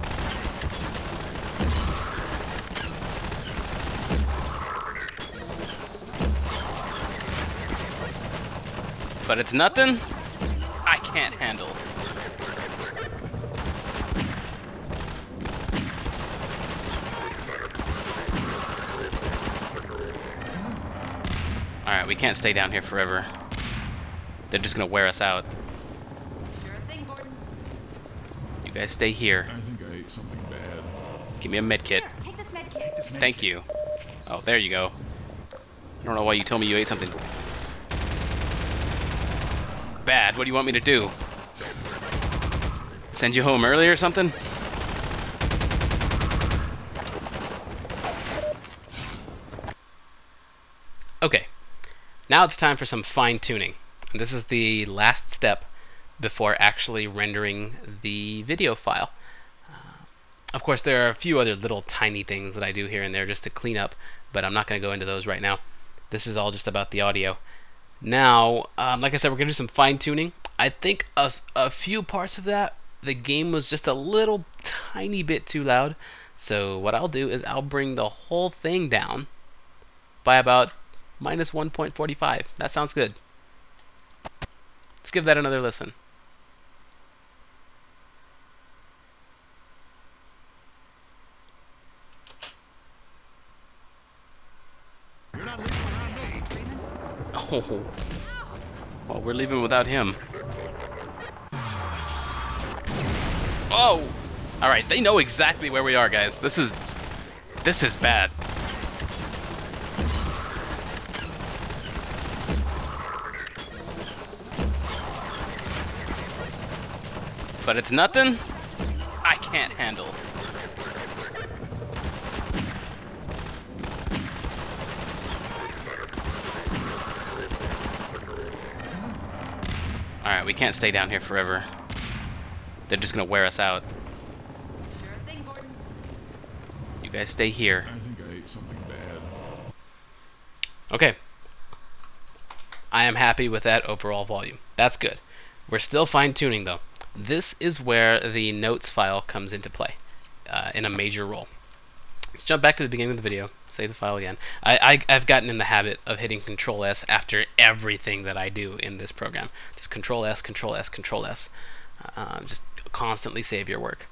But it's nothing I can't handle. Alright, we can't stay down here forever. They're just gonna wear us out. Sure thing, Gordon. You guys stay here. I think I ate something bad. Give me a med kit. Here, take this med kit. Thank you. Oh, there you go. I don't know why you told me you ate something bad. What do you want me to do? Send you home early or something? Okay. Now it's time for some fine-tuning. And this is the last step before actually rendering the video file. Of course, there are a few other little tiny things that I do here and there just to clean up, but I'm not going to go into those right now. This is all just about the audio. Now, like I said, we're going to do some fine-tuning. I think a few parts of that, the game was just a little tiny bit too loud. So what I'll do is I'll bring the whole thing down by about minus 1.45. That sounds good. Let's give that another listen. You're not leaving without me. Freeman? Oh. Well, we're leaving without him. Oh! Alright, they know exactly where we are, guys. This is bad. But it's nothing I can't handle. Alright, we can't stay down here forever. They're just gonna wear us out. Sure thing, Gordon. You guys stay here. I think I ate something bad. Okay. I am happy with that overall volume. That's good. We're still fine-tuning though. This is where the notes file comes into play in a major role. Let's jump back to the beginning of the video. Save the file again. I've gotten in the habit of hitting Control S after everything that I do in this program. Just Control S, Control S, Control S. Just constantly save your work.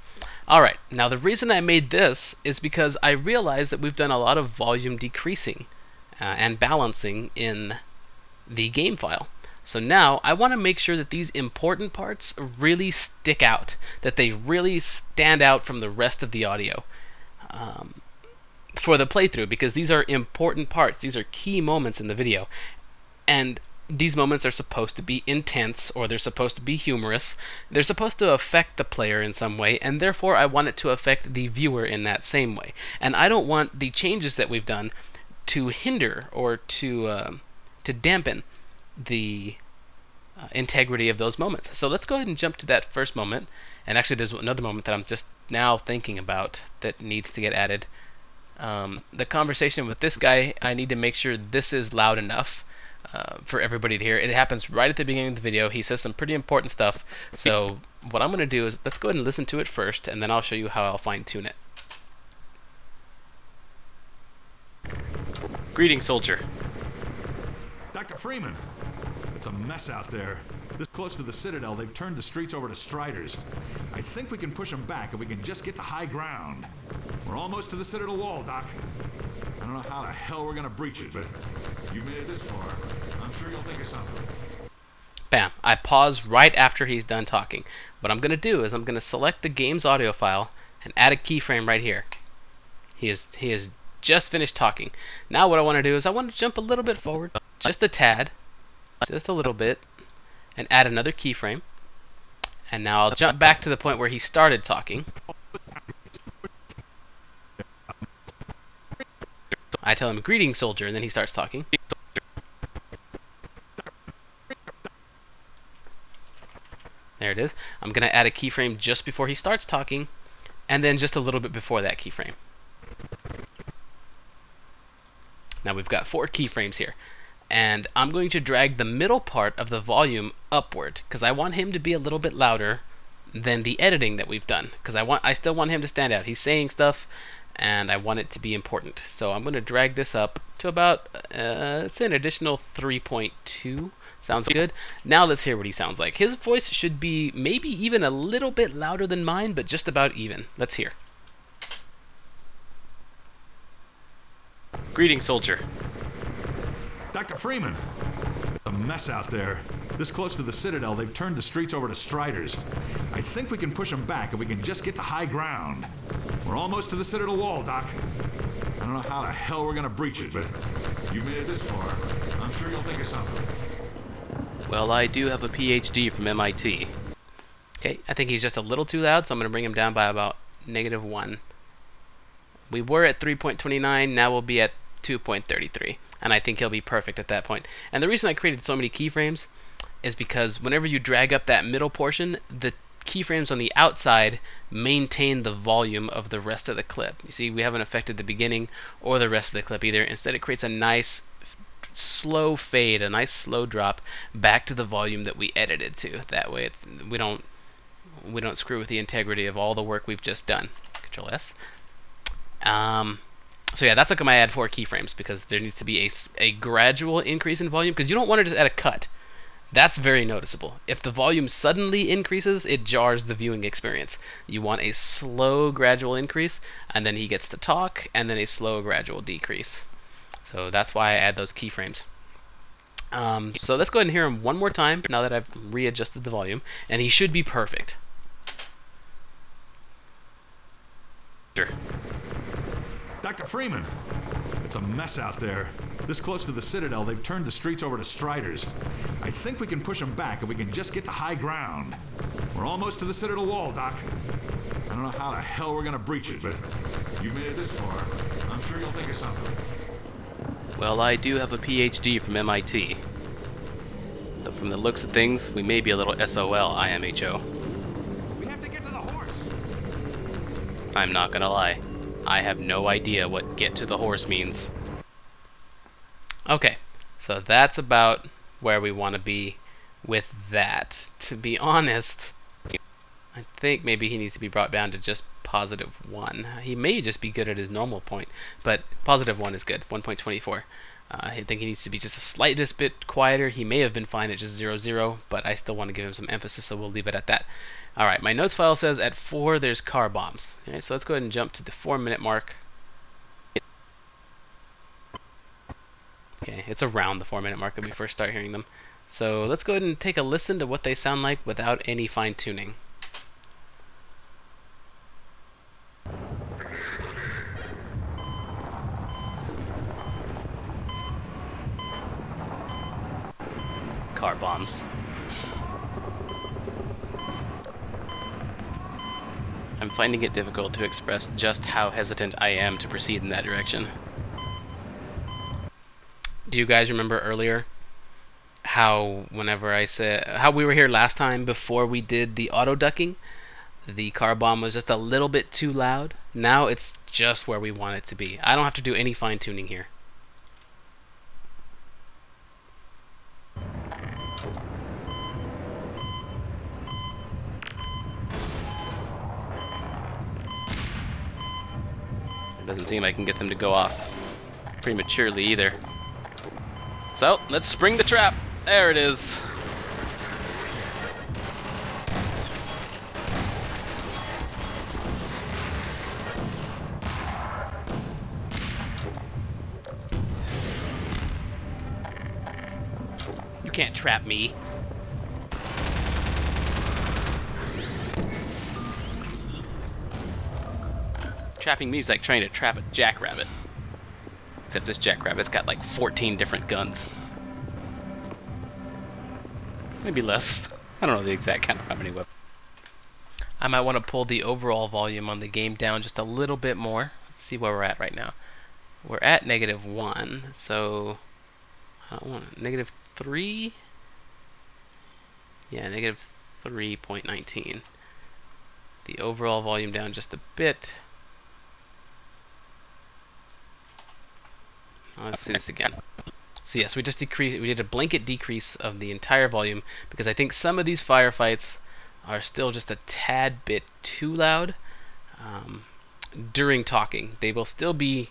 Alright, now the reason I made this is because I realized that we've done a lot of volume decreasing and balancing in the game file. So now I want to make sure that these important parts really stick out, that they really stand out from the rest of the audio for the playthrough, because these are important parts. These are key moments in the video. And these moments are supposed to be intense, or they're supposed to be humorous. They're supposed to affect the player in some way, and therefore I want it to affect the viewer in that same way. And I don't want the changes that we've done to hinder or to dampen the integrity of those moments. So let's go ahead and jump to that first moment. And actually there's another moment that I'm just now thinking about that needs to get added. The conversation with this guy, I need to make sure this is loud enough for everybody to hear. It happens right at the beginning of the video. He says some pretty important stuff. So what I'm going to do is let's go ahead and listen to it first, and then I'll show you how I'll fine-tune it. Greetings, soldier. Dr. Freeman, it's a mess out there. This close to the Citadel, they've turned the streets over to Striders. I think we can push them back if we can just get to high ground. We're almost to the Citadel wall, Doc. I don't know how the hell we're gonna breach it, but you made it this far. I'm sure you'll think of something. Bam. I pause right after he's done talking. What I'm going to do is I'm going to select the game's audio file and add a keyframe right here. He has just finished talking. Now what I want to do is I want to jump a little bit forward, just a tad, just a little bit, and add another keyframe. And now I'll jump back to the point where he started talking. I tell him, "Greetings, soldier," and then he starts talking. There it is. I'm going to add a keyframe just before he starts talking, and then just a little bit before that keyframe. Now we've got 4 keyframes here. And I'm going to drag the middle part of the volume upward, because I want him to be a little bit louder than the editing that we've done. Because I still want him to stand out. He's saying stuff, and I want it to be important. So I'm going to drag this up to about, let's say an additional 3.2. Sounds good. Now let's hear what he sounds like. His voice should be maybe even a little bit louder than mine, but just about even. Let's hear. "Greetings, soldier." Dr. Freeman! It's a mess out there. This close to the Citadel, they've turned the streets over to Striders. I think we can push them back if we can just get to high ground. We're almost to the Citadel wall, Doc. I don't know how the hell we're gonna breach it, but you made it this far. I'm sure you'll think of something. Well, I do have a PhD from MIT. Okay, I think he's just a little too loud, so I'm going to bring him down by about -1. We were at 3.29, now we'll be at 2.33. And I think he'll be perfect at that point. And the reason I created so many keyframes is because whenever you drag up that middle portion, the keyframes on the outside maintain the volume of the rest of the clip. You see, we haven't affected the beginning or the rest of the clip either. Instead, it creates a nice slow fade, a nice slow drop back to the volume that we edited to. That way we don't screw with the integrity of all the work we've just done. Control S. So yeah, that's how come I add 4 keyframes, because there needs to be a gradual increase in volume, because you don't want to just add a cut. That's very noticeable. If the volume suddenly increases, it jars the viewing experience. You want a slow gradual increase, and then he gets to talk, and then a slow gradual decrease. So that's why I add those keyframes. So let's go ahead and hear him one more time now that I've readjusted the volume, and he should be perfect. Sure. Dr. Freeman! It's a mess out there. This close to the Citadel, they've turned the streets over to Striders. I think we can push them back if we can just get to high ground. We're almost to the Citadel wall, Doc. I don't know how the hell we're gonna breach it, but you made it this far. I'm sure you'll think of something. Well, I do have a PhD from MIT. So from the looks of things, we may be a little SOL IMHO. We have to get to the horse! I'm not gonna lie. I have no idea what "get to the horse" means. Okay, so that's about where we want to be with that. To be honest, I think maybe he needs to be brought down to just +1. He may just be good at his normal point, but +1 is good, 1.24. I think he needs to be just a slightest bit quieter. He may have been fine at just 0.0, but I still want to give him some emphasis, so we'll leave it at that. Alright, my notes file says at 4 there's car bombs. Alright, so let's go ahead and jump to the 4-minute mark. Okay, it's around the 4-minute mark that we first start hearing them. So let's go ahead and take a listen to what they sound like without any fine-tuning. Car bombs. I'm finding it difficult to express just how hesitant I am to proceed in that direction. Do you guys remember earlier how whenever I said how we were here last time before we did the auto ducking, the car bomb was just a little bit too loud? Now it's just where we want it to be. I don't have to do any fine-tuning here. Doesn't seem I can get them to go off prematurely either. So, let's spring the trap. There it is. can't trap me. Trapping me is like trying to trap a jackrabbit. Except this jackrabbit's got like 14 different guns. Maybe less. I don't know the exact count of how many weapons. I might want to pull the overall volume on the game down just a little bit more. Let's see where we're at right now. We're at -1, so I don't want -3. Yeah, -3.19. The overall volume down just a bit. Let's see this again. So yes, we did a blanket decrease of the entire volume because I think some of these firefights are still just a tad bit too loud during talking. They will still be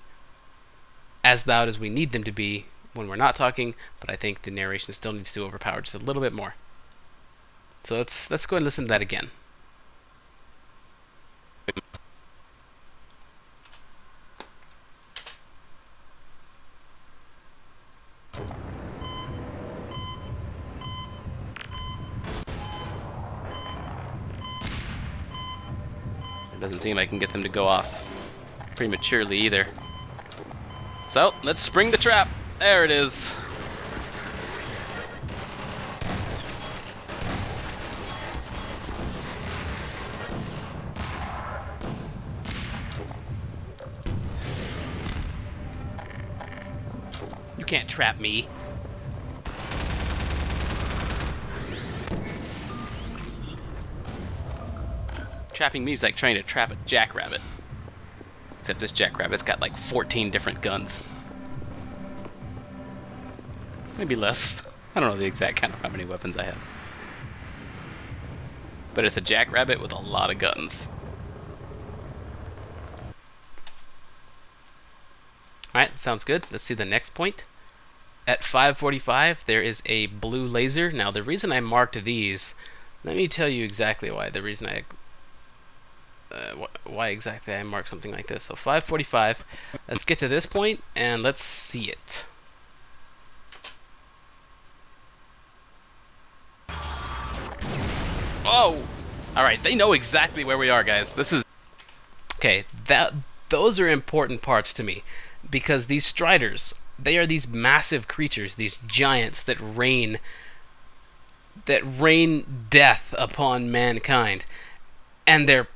as loud as we need them to be when we're not talking, but I think the narration still needs to overpower just a little bit more. So let's go and listen to that again. It doesn't seem I can get them to go off prematurely either. So, let's spring the trap. There it is. You can't trap me. Trapping me is like trying to trap a jackrabbit. Except this jackrabbit's got like 14 different guns. Maybe less. I don't know the exact count of how many weapons I have. But it's a jackrabbit with a lot of guns. Alright, sounds good. Let's see the next point. At 5:45, there is a blue laser. Now, the reason I marked these, let me tell you exactly why. The reason why exactly I marked something like this. So 5:45. Let's get to this point and let's see it. Oh! Alright, they know exactly where we are, guys. This is... Okay, those are important parts to me. Because these Striders, they are these massive creatures, these giants that rain death upon mankind. And their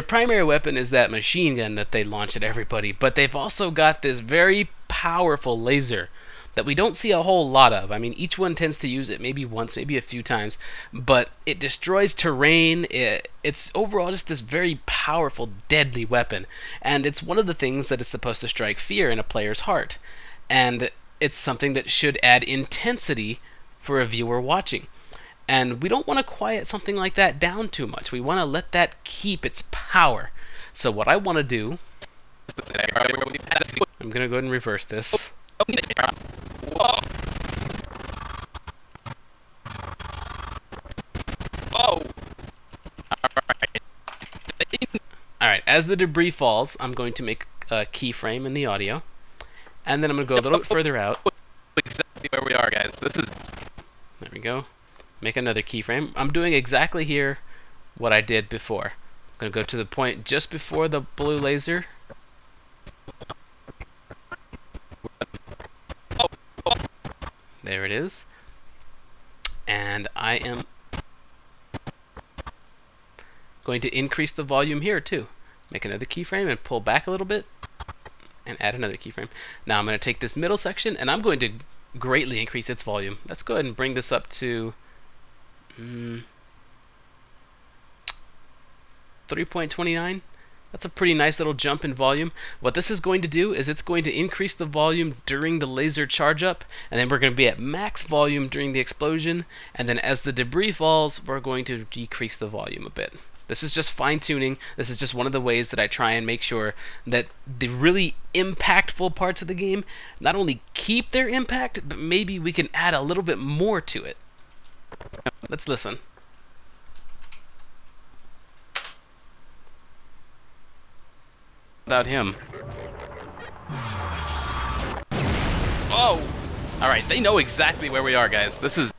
primary weapon is that machine gun that they launch at everybody, but they've also got this very powerful laser that we don't see a whole lot of. I mean, each one tends to use it maybe once, maybe a few times, but it destroys terrain. It's overall just this very powerful, deadly weapon, and it's one of the things that is supposed to strike fear in a player's heart, and it's something that should add intensity for a viewer watching. And we don't want to quiet something like that down too much. We want to let that keep its power. So what I want to do, I'm going to go ahead and reverse this. Whoa. Whoa. Alright, as the debris falls, I'm going to make a keyframe in the audio. And then I'm going to go a little bit further out. Exactly where we are, guys. This is... There we go. Make another keyframe. I'm doing exactly here what I did before. I'm going to go to the point just before the blue laser. There it is. And I am going to increase the volume here too. Make another keyframe and pull back a little bit and add another keyframe. Now I'm going to take this middle section and I'm going to greatly increase its volume. Let's go ahead and bring this up to 3.29. That's a pretty nice little jump in volume. What this is going to do is it's going to increase the volume during the laser charge up, and then we're going to be at max volume during the explosion, and then as the debris falls, we're going to decrease the volume a bit. This is just fine-tuning. This is just one of the ways that I try and make sure that the really impactful parts of the game not only keep their impact, but maybe we can add a little bit more to it. Let's listen. Without him. Whoa! Alright, they know exactly where we are, guys. This is...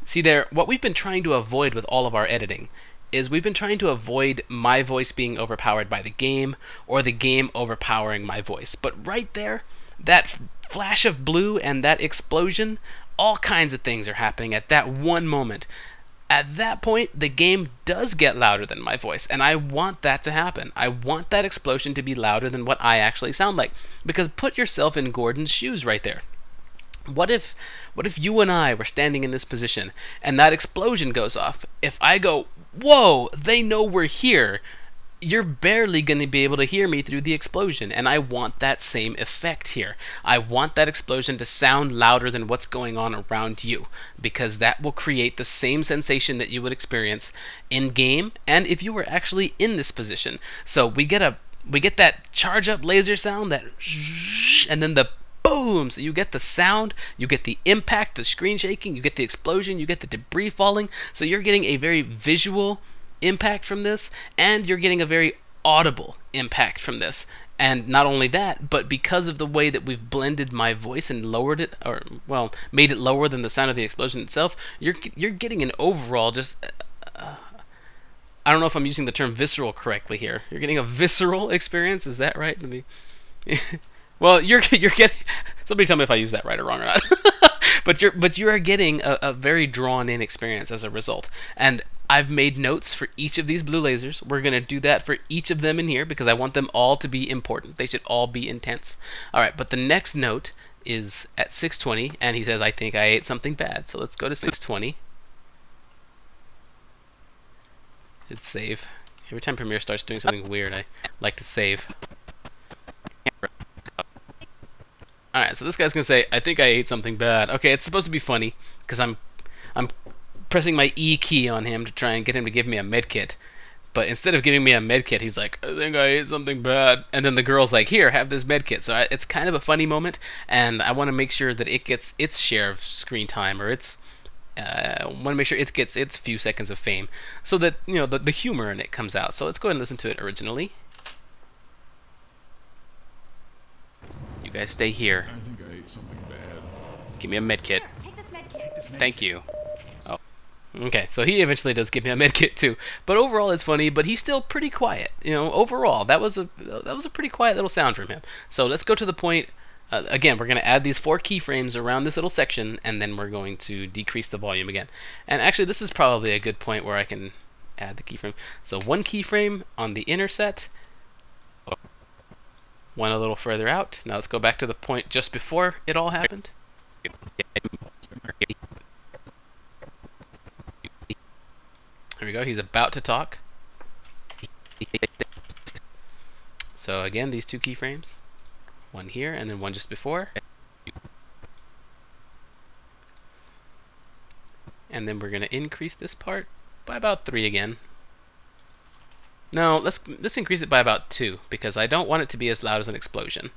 See there, what we've been trying to avoid with all of our editing is we've been trying to avoid my voice being overpowered by the game or the game overpowering my voice. But right there, that flash of blue and that explosion, all kinds of things are happening at that one moment. At that point, the game does get louder than my voice, and I want that to happen. I want that explosion to be louder than what I actually sound like. Because put yourself in Gordon's shoes right there. What if you and I were standing in this position, and that explosion goes off? If I go, whoa, they know we're here, you're barely going to be able to hear me through the explosion, and I want that same effect here. I want that explosion to sound louder than what's going on around you, because that will create the same sensation that you would experience in game and if you were actually in this position. So we get that charge up laser sound, that and then the boom. So you get the sound, you get the impact, the screen shaking, you get the explosion, you get the debris falling. So you're getting a very visual impact from this, and you're getting a very audible impact from this. And not only that, but because of the way that we've blended my voice and lowered it, or well, made it lower than the sound of the explosion itself, you're getting an overall just I don't know if I'm using the term visceral correctly here. You're getting a visceral experience. Is that right? Let me well, you're getting, somebody tell me if I use that right or wrong or not. but you are getting a very drawn in experience as a result. And I've made notes for each of these blue lasers. We're going to do that for each of them in here because I want them all to be important. They should all be intense. Alright, but the next note is at 620, and he says, I think I ate something bad. So let's go to 620. Should save. Every time Premiere starts doing something weird, I like to save. Alright, so this guy's going to say, I think I ate something bad. Okay, it's supposed to be funny because I'm pressing my E key on him to try and get him to give me a medkit. But instead of giving me a medkit, he's like, I think I ate something bad. And then the girl's like, here, have this medkit. So it's kind of a funny moment, and I want to make sure that it gets its share of screen time, or I want to make sure it gets its few seconds of fame, so that, you know, the humor in it comes out. So let's go ahead and listen to it originally. You guys stay here. I think I ate something bad. Give me a medkit. Here, take this med kit. Thank you. Oh. Okay, so he eventually does give me a medkit too. But overall it's funny, but he's still pretty quiet. You know, overall, that was a pretty quiet little sound from him. So let's go to the point. Again, we're going to add these 4 keyframes around this little section, and then we're going to decrease the volume again. And actually, this is probably a good point where I can add the keyframe. So 1 keyframe on the inner set, 1 a little further out. Now let's go back to the point just before it all happened. Here we go, he's about to talk. So again, these 2 keyframes. 1 here, and then 1 just before. And then we're going to increase this part by about 3 again. No, let's increase it by about 2, because I don't want it to be as loud as an explosion.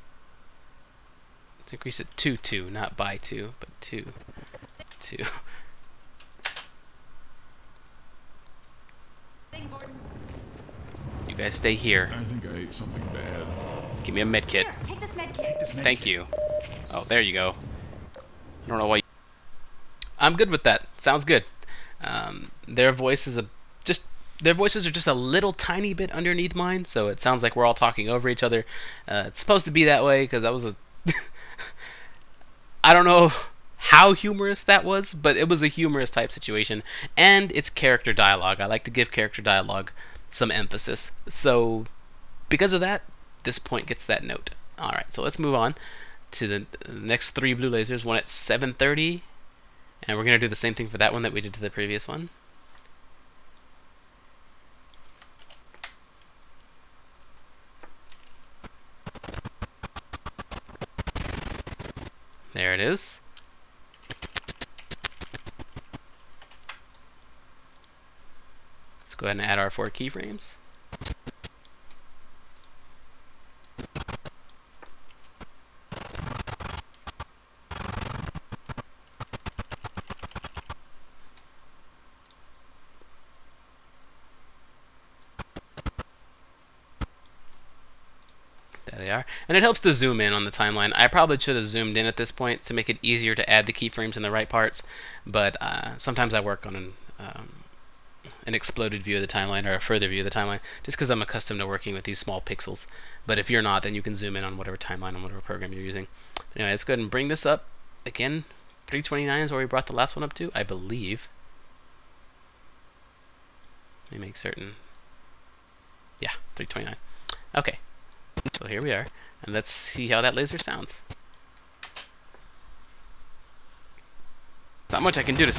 Let's increase it to 2, not by 2, but 2. You guys stay here. I think I ate something bad. Give me a medkit. Here, take this med kit. Thank you. Oh, there you go. I don't know why. I'm good with that. Sounds good. Their voices are just a little tiny bit underneath mine, so it sounds like we're all talking over each other. It's supposed to be that way because that was a. I don't know how humorous that was, but it was a humorous type situation, and it's character dialogue. I like to give character dialogue some emphasis. So, because of that, this point gets that note. Alright, so let's move on to the next 3 blue lasers, one at 730, and we're going to do the same thing for that one that we did to the previous one. There it is. Let's go ahead and add our 4 keyframes. they are. And it helps to zoom in on the timeline. I probably should have zoomed in at this point to make it easier to add the keyframes in the right parts, but sometimes I work on an exploded view of the timeline, or a further view of the timeline, just because I'm accustomed to working with these small pixels. But if you're not, then you can zoom in on whatever timeline on whatever program you're using. Anyway, let's go ahead and bring this up. Again, 329 is where we brought the last one up to, I believe. Let me make certain. Yeah, 329. Okay, so here we are, and let's see how that laser sounds. Not much I can do to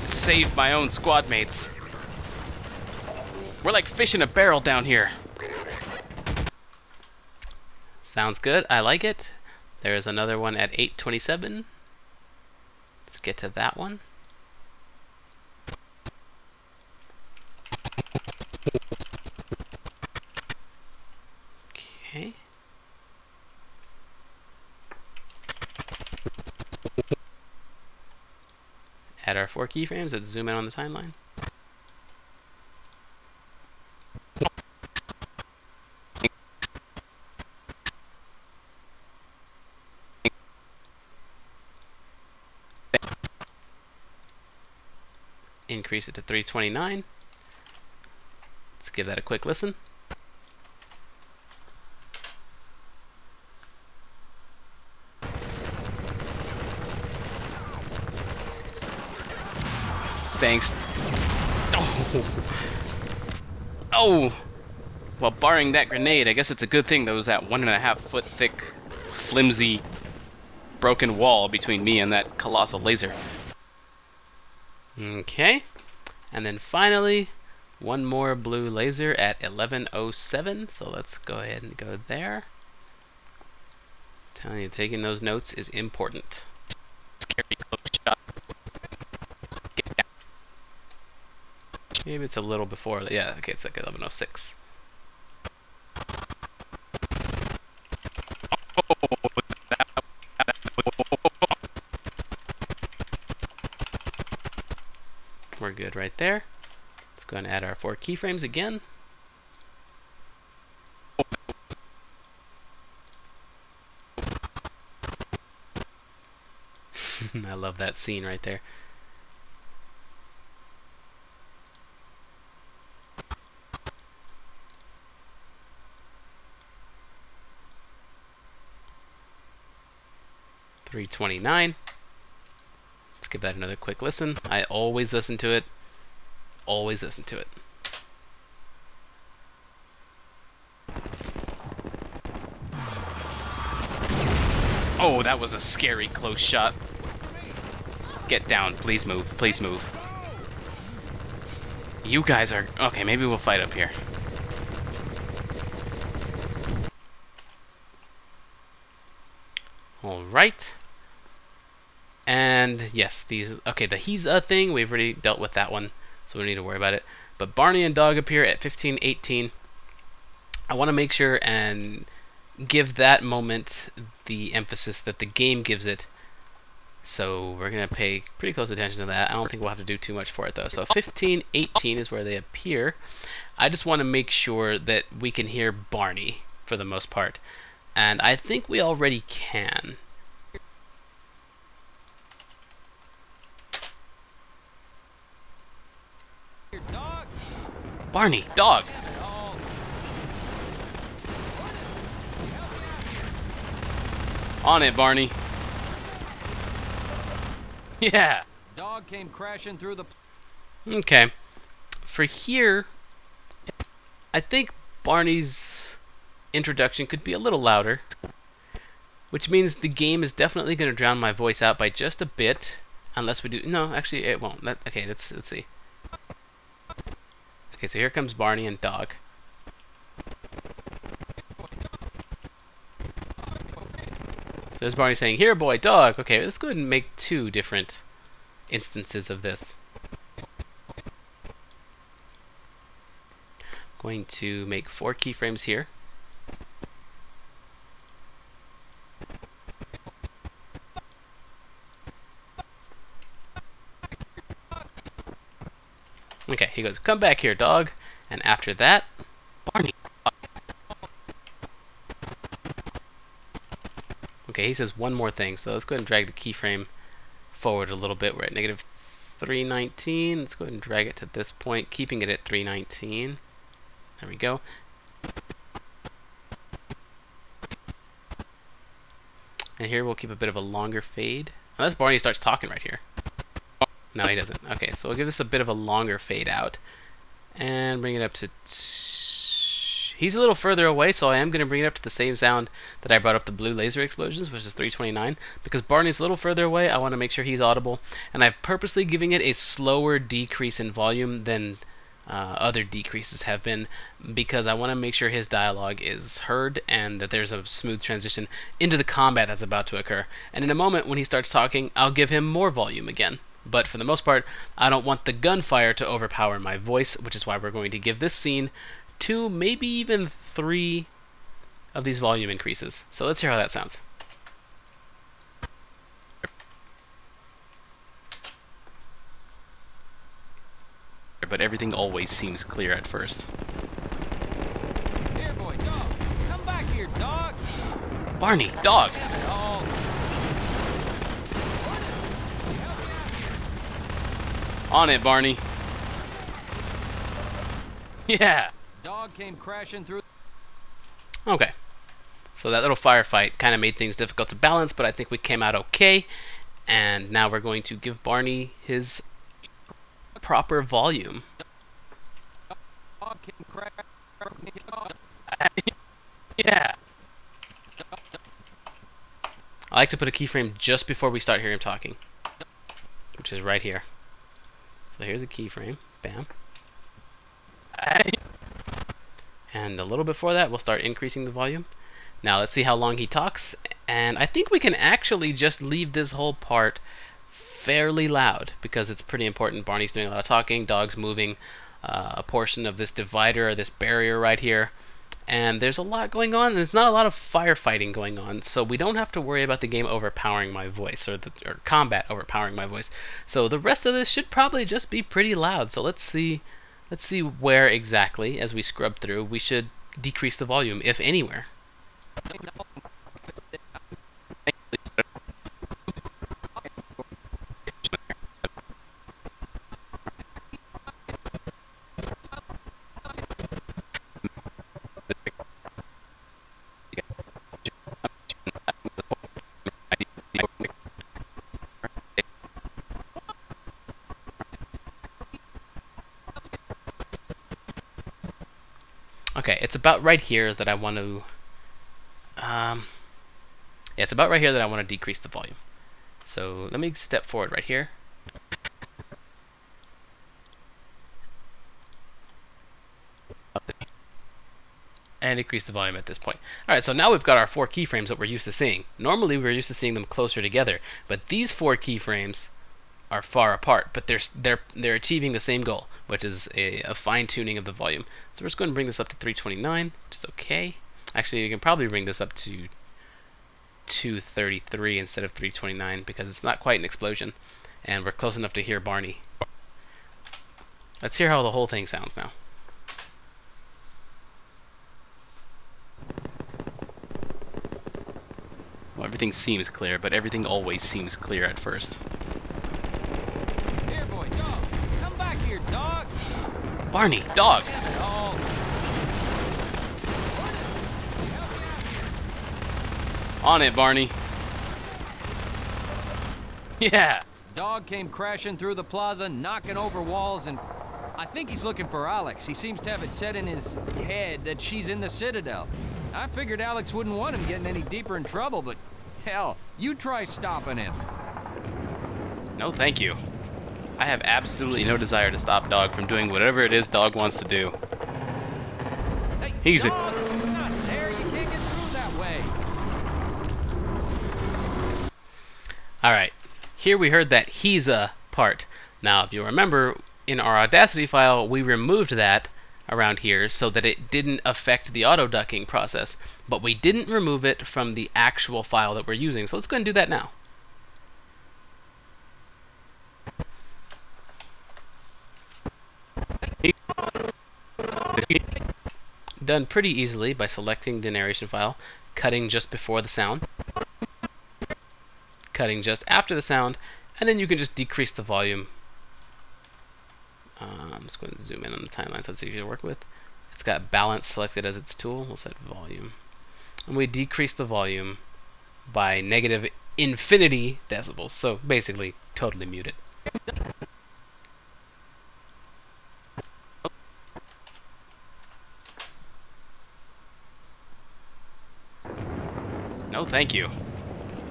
save my own squad mates. We're like fish in a barrel down here. Sounds good, I like it. There's another one at 827. Let's get to that one. Okay. Add our 4 keyframes. Let's zoom in on the timeline. Increase it to 329. Let's give that a quick listen. Thanks. Oh! Well, barring that grenade, I guess it's a good thing there was that 1.5 foot thick, flimsy, broken wall between me and that colossal laser. Okay. And then finally, one more blue laser at 1107. So let's go ahead and go there. I'm telling you, taking those notes is important. Scary close shot. Maybe it's a little before. Yeah, okay, it's like 1106. We're good right there. Let's go ahead and add our 4 keyframes again. I love that scene right there. $329. Let's give that another quick listen. I always listen to it. Always listen to it. Oh, that was a scary close shot. Get down. Please move. Please move. You guys are... Okay, maybe we'll fight up here. Alright. And yes, these... Okay, the he's a thing, we've already dealt with that one, so we don't need to worry about it. But Barney and Dog appear at 1518. I want to make sure and give that moment the emphasis that the game gives it. So we're going to pay pretty close attention to that. I don't think we'll have to do too much for it, though. So 1518 is where they appear. I just want to make sure that we can hear Barney for the most part. And I think we already can. Barney, Dog! On it, Barney. Yeah. Dog came crashing through the... Okay. For here, I think Barney's introduction could be a little louder, which means the game is definitely going to drown my voice out by just a bit, unless we do... No, actually, it won't. Okay, let's see. Okay, so here comes Barney and Dog. So there's Barney saying, "Here, boy, Dog." Okay, let's go ahead and make 2 different instances of this. Going to make 4 keyframes here. Okay, he goes, "Come back here, Dog." And after that, Barney. Okay, he says one more thing, so let's go ahead and drag the keyframe forward a little bit. We're at negative 319. Let's go ahead and drag it to this point, keeping it at 319. There we go. And here we'll keep a bit of a longer fade. Unless Barney starts talking right here. No, he doesn't. Okay, so we'll give this a bit of a longer fade out. And bring it up to... He's a little further away, so I am going to bring it up to the same sound that I brought up the blue laser explosions, which is 329. Because Barney's a little further away, I want to make sure he's audible. And I'm purposely giving it a slower decrease in volume than other decreases have been, because I want to make sure his dialogue is heard and that there's a smooth transition into the combat that's about to occur. And in a moment, when he starts talking, I'll give him more volume again. But for the most part, I don't want the gunfire to overpower my voice, which is why we're going to give this scene 2, maybe even 3 of these volume increases. So let's hear how that sounds. But everything always seems clear at first. Here, boy, dog. Come back here, dog. Barney, dog. Damn it all. On it, Barney. Yeah. Dog came crashing through. Okay. So that little firefight kind of made things difficult to balance, but I think we came out okay. And now we're going to give Barney his proper volume. Dog came crashing. Yeah. I like to put a keyframe just before we start hearing him talking, which is right here. So here's a keyframe. Bam. And a little before that, we'll start increasing the volume. Now let's see how long he talks. And I think we can actually just leave this whole part fairly loud, because it's pretty important. Barney's doing a lot of talking, dog's moving a portion of this divider or this barrier right here, and there's a lot going on. There's not a lot of firefighting going on, so we don't have to worry about the game overpowering my voice, or combat overpowering my voice. So the rest of this should probably just be pretty loud. So let's see where exactly, as we scrub through, we should decrease the volume, if anywhere. Okay, it's about right here that I want to... yeah, it's about right here that I want to decrease the volume. So let me step forward right here. And increase the volume at this point. Alright, so now we've got our 4 keyframes that we're used to seeing. Normally we're used to seeing them closer together, but these 4 keyframes are far apart, but they're achieving the same goal, which is a fine-tuning of the volume. So we're just going to bring this up to 329, which is okay. Actually, you can probably bring this up to 233 instead of 329, because it's not quite an explosion, and we're close enough to hear Barney. Let's hear how the whole thing sounds now. Well, everything seems clear, but everything always seems clear at first. Here, boy, dog. Come back here, dog. Barney, dog. Damn it all. On it, Barney. Yeah. Dog came crashing through the plaza, knocking over walls, and I think he's looking for Alex. He seems to have it set in his head that she's in the Citadel. I figured Alex wouldn't want him getting any deeper in trouble, but hell, you try stopping him. No, thank you. I have absolutely no desire to stop Dog from doing whatever it is Dog wants to do. Hey, He's a... dog, not there. You can't get through that way. Alright, here we heard that he's a part. Now, if you remember, in our Audacity file, we removed that around here so that it didn't affect the auto-ducking process, but we didn't remove it from the actual file that we're using. So let's go ahead and do that now. done pretty easily by selecting the narration file, cutting just before the sound, cutting just after the sound, and then you can just decrease the volume. I'm just going to zoom in on the timeline so it's easier to work with. It's got balance selected as its tool. We'll set volume. And we decrease the volume by negative infinity decibels, so basically totally mute it. No thank you.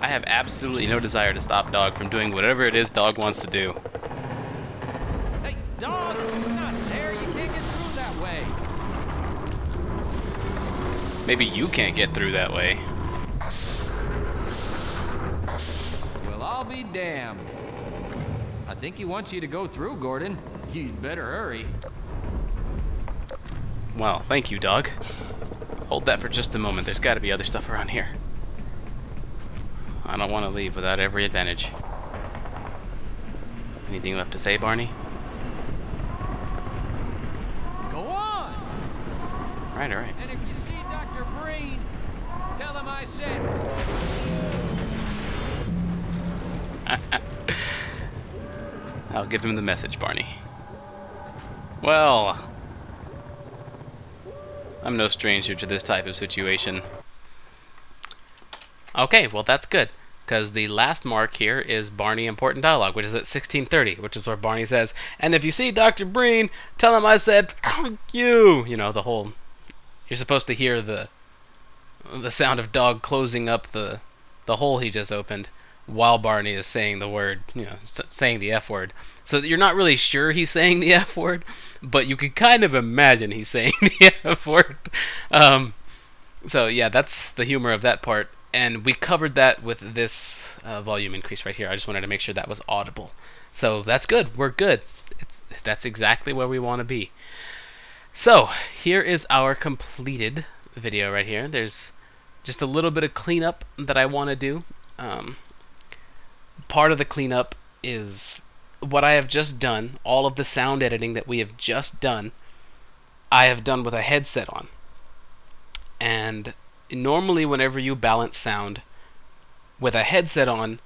I have absolutely no desire to stop Dog from doing whatever it is Dog wants to do. Hey, Dog! Not there! You can't get through that way! Maybe you can't get through that way. Well, I'll be damned. I think he wants you to go through, Gordon. You'd better hurry. Well, thank you, Dog. Hold that for just a moment. There's got to be other stuff around here. I don't want to leave without every advantage. Anything left to say, Barney? Go on! Alright, alright. And if you see Dr. Breen, tell him I said... I'll give him the message, Barney. Well, I'm no stranger to this type of situation. Okay, well that's good, because the last mark here is Barney Important Dialogue, which is at 16:30, which is where Barney says, and if you see Dr. Breen, tell him I said, thank you! You know, the whole... You're supposed to hear the sound of Dog closing up the hole he just opened while Barney is saying the word, you know, saying the F word. So you're not really sure he's saying the F word, but you can kind of imagine he's saying the F word. So yeah, that's the humor of that part. And we covered that with this volume increase right here. I just wanted to make sure that was audible. So that's good. We're good. That's exactly where we want to be. So here is our completed video right here. There's just a little bit of cleanup that I want to do. Part of the cleanup is what I have just done. All of the sound editing that we have just done, I have done with a headset on. And normally whenever you balance sound with a headset on,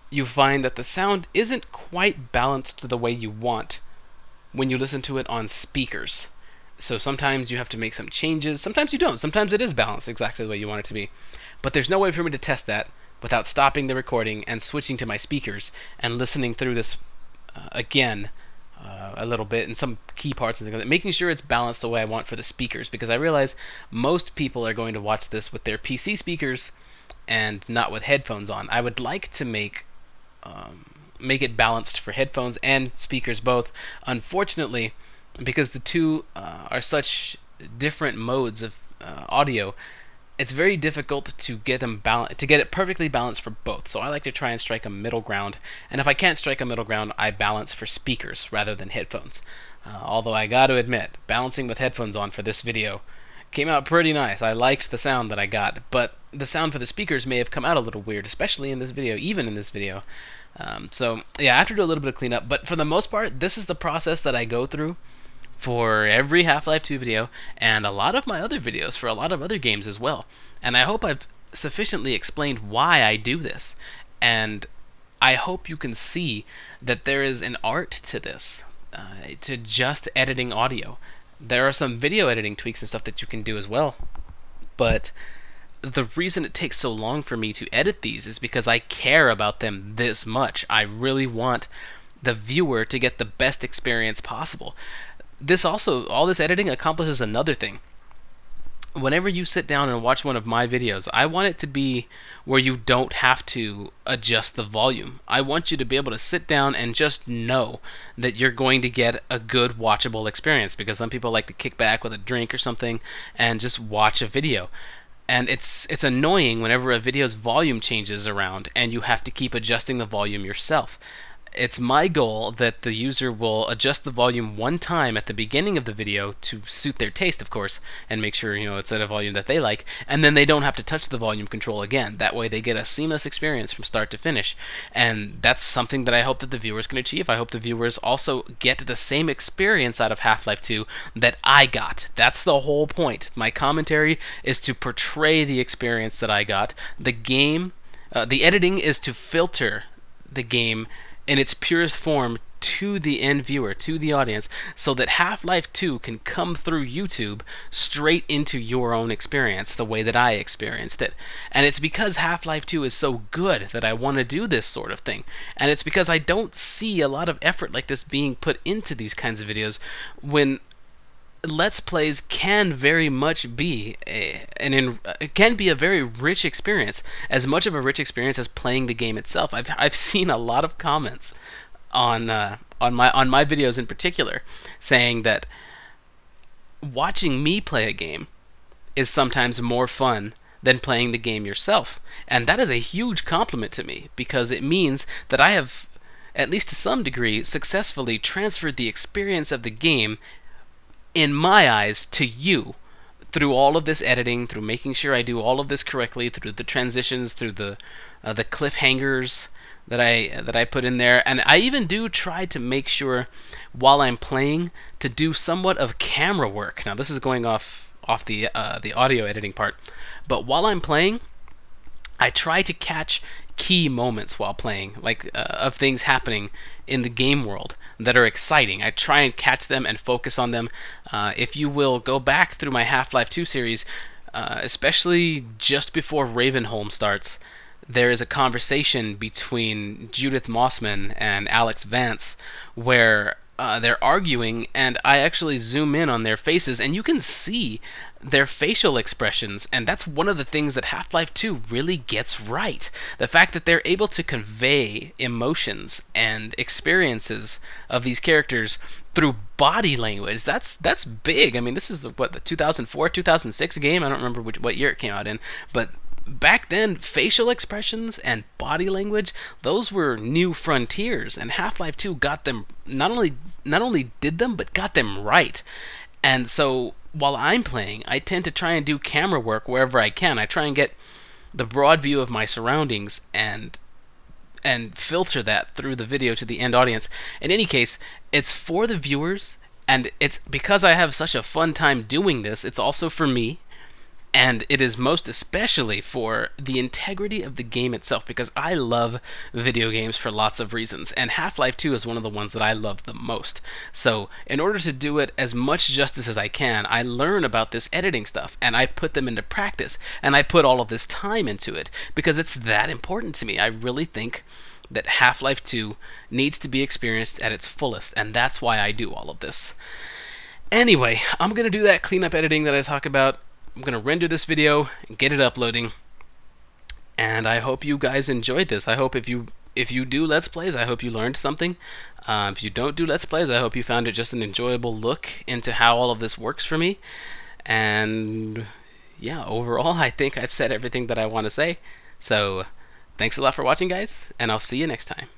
you find that the sound isn't quite balanced the way you want when you listen to it on speakers. So sometimes you have to make some changes, sometimes you don't, sometimes it is balanced exactly the way you want it to be. But there's no way for me to test that without stopping the recording and switching to my speakers and listening through this again a little bit in some key parts and things like that, making sure it's balanced the way I want for the speakers, because I realize most people are going to watch this with their PC speakers and not with headphones on. I would like to make it balanced for headphones and speakers both. Unfortunately, because the two are such different modes of audio, it's very difficult to get them to get it perfectly balanced for both. So I like to try and strike a middle ground, and if I can't strike a middle ground, I balance for speakers rather than headphones. Although I got to admit, balancing with headphones on for this video came out pretty nice. I liked the sound that I got, but the sound for the speakers may have come out a little weird, especially in this video, even in this video. So yeah, I have to do a little bit of cleanup, but for the most part, this is the process that I go through for every Half-Life 2 video, and a lot of my other videos for a lot of other games as well. And I hope I've sufficiently explained why I do this, and I hope you can see that there is an art to this, to just editing audio. There are some video editing tweaks and stuff that you can do as well, but the reason it takes so long for me to edit these is because I care about them this much. I really want the viewer to get the best experience possible. This also, all this editing accomplishes another thing. Whenever you sit down and watch one of my videos, I want it to be where you don't have to adjust the volume. I want you to be able to sit down and just know that you're going to get a good watchable experience, because some people like to kick back with a drink or something and just watch a video. And it's annoying whenever a video's volume changes around and you have to keep adjusting the volume yourself. it's my goal that the user will adjust the volume one time at the beginning of the video to suit their taste, of course, and make sure, you know, it's at a volume that they like, and then they don't have to touch the volume control again. That way they get a seamless experience from start to finish. And that's something that I hope that the viewers can achieve. I hope the viewers also get the same experience out of Half-Life 2 that I got. That's the whole point. My commentary is to portray the experience that I got. The game, the editing is to filter the game in its purest form to the end viewer, to the audience, so that Half-Life 2 can come through YouTube straight into your own experience, the way that I experienced it. And it's because Half-Life 2 is so good that I want to do this sort of thing. And it's because I don't see a lot of effort like this being put into these kinds of videos, when Let's Plays can very much be it can be a very rich experience, as much of a rich experience as playing the game itself. I've seen a lot of comments on my videos in particular saying that watching me play a game is sometimes more fun than playing the game yourself, and that is a huge compliment to me, because it means that I have, at least to some degree, successfully transferred the experience of the game, in my eyes, to you, through all of this editing, through making sure I do all of this correctly, through the transitions, through the cliffhangers that I put in there. And I even do try to make sure, while I'm playing, to do somewhat of camera work. Now this is going off the audio editing part, but while I'm playing, I try to catch key moments while playing, like of things happening in the game world that are exciting. I try and catch them and focus on them. If you will go back through my Half-Life 2 series, especially just before Ravenholm starts, there is a conversation between Judith Mossman and Alex Vance where they're arguing, and I actually zoom in on their faces, and you can see their facial expressions, and that's one of the things that Half-Life 2 really gets right. The fact that they're able to convey emotions and experiences of these characters through body language. That's big. I mean, this is the 2004, 2006 game? I don't remember what year it came out in, but back then, facial expressions and body language, those were new frontiers, and Half-Life 2 got them, not only did them, but got them right. And so while I'm playing, I tend to try and do camera work wherever I can. I try and get the broad view of my surroundings and filter that through the video to the end audience. In any case, it's for the viewers, and it's because I have such a fun time doing this. It's also for me, and it is most especially for the integrity of the game itself, because I love video games for lots of reasons, and Half-Life 2 is one of the ones that I love the most. So in order to do it as much justice as I can, I learn about this editing stuff, and I put them into practice, and I put all of this time into it, because it's that important to me. I really think that Half-Life 2 needs to be experienced at its fullest, and that's why I do all of this. Anyway, I'm going to do that cleanup editing that I talk about. I'm going to render this video and get it uploading, and I hope you guys enjoyed this. I hope if you do Let's Plays, I hope you learned something. If you don't do Let's Plays, I hope you found it just an enjoyable look into how all of this works for me. And yeah, overall, I think I've said everything that I want to say. So thanks a lot for watching, guys, and I'll see you next time.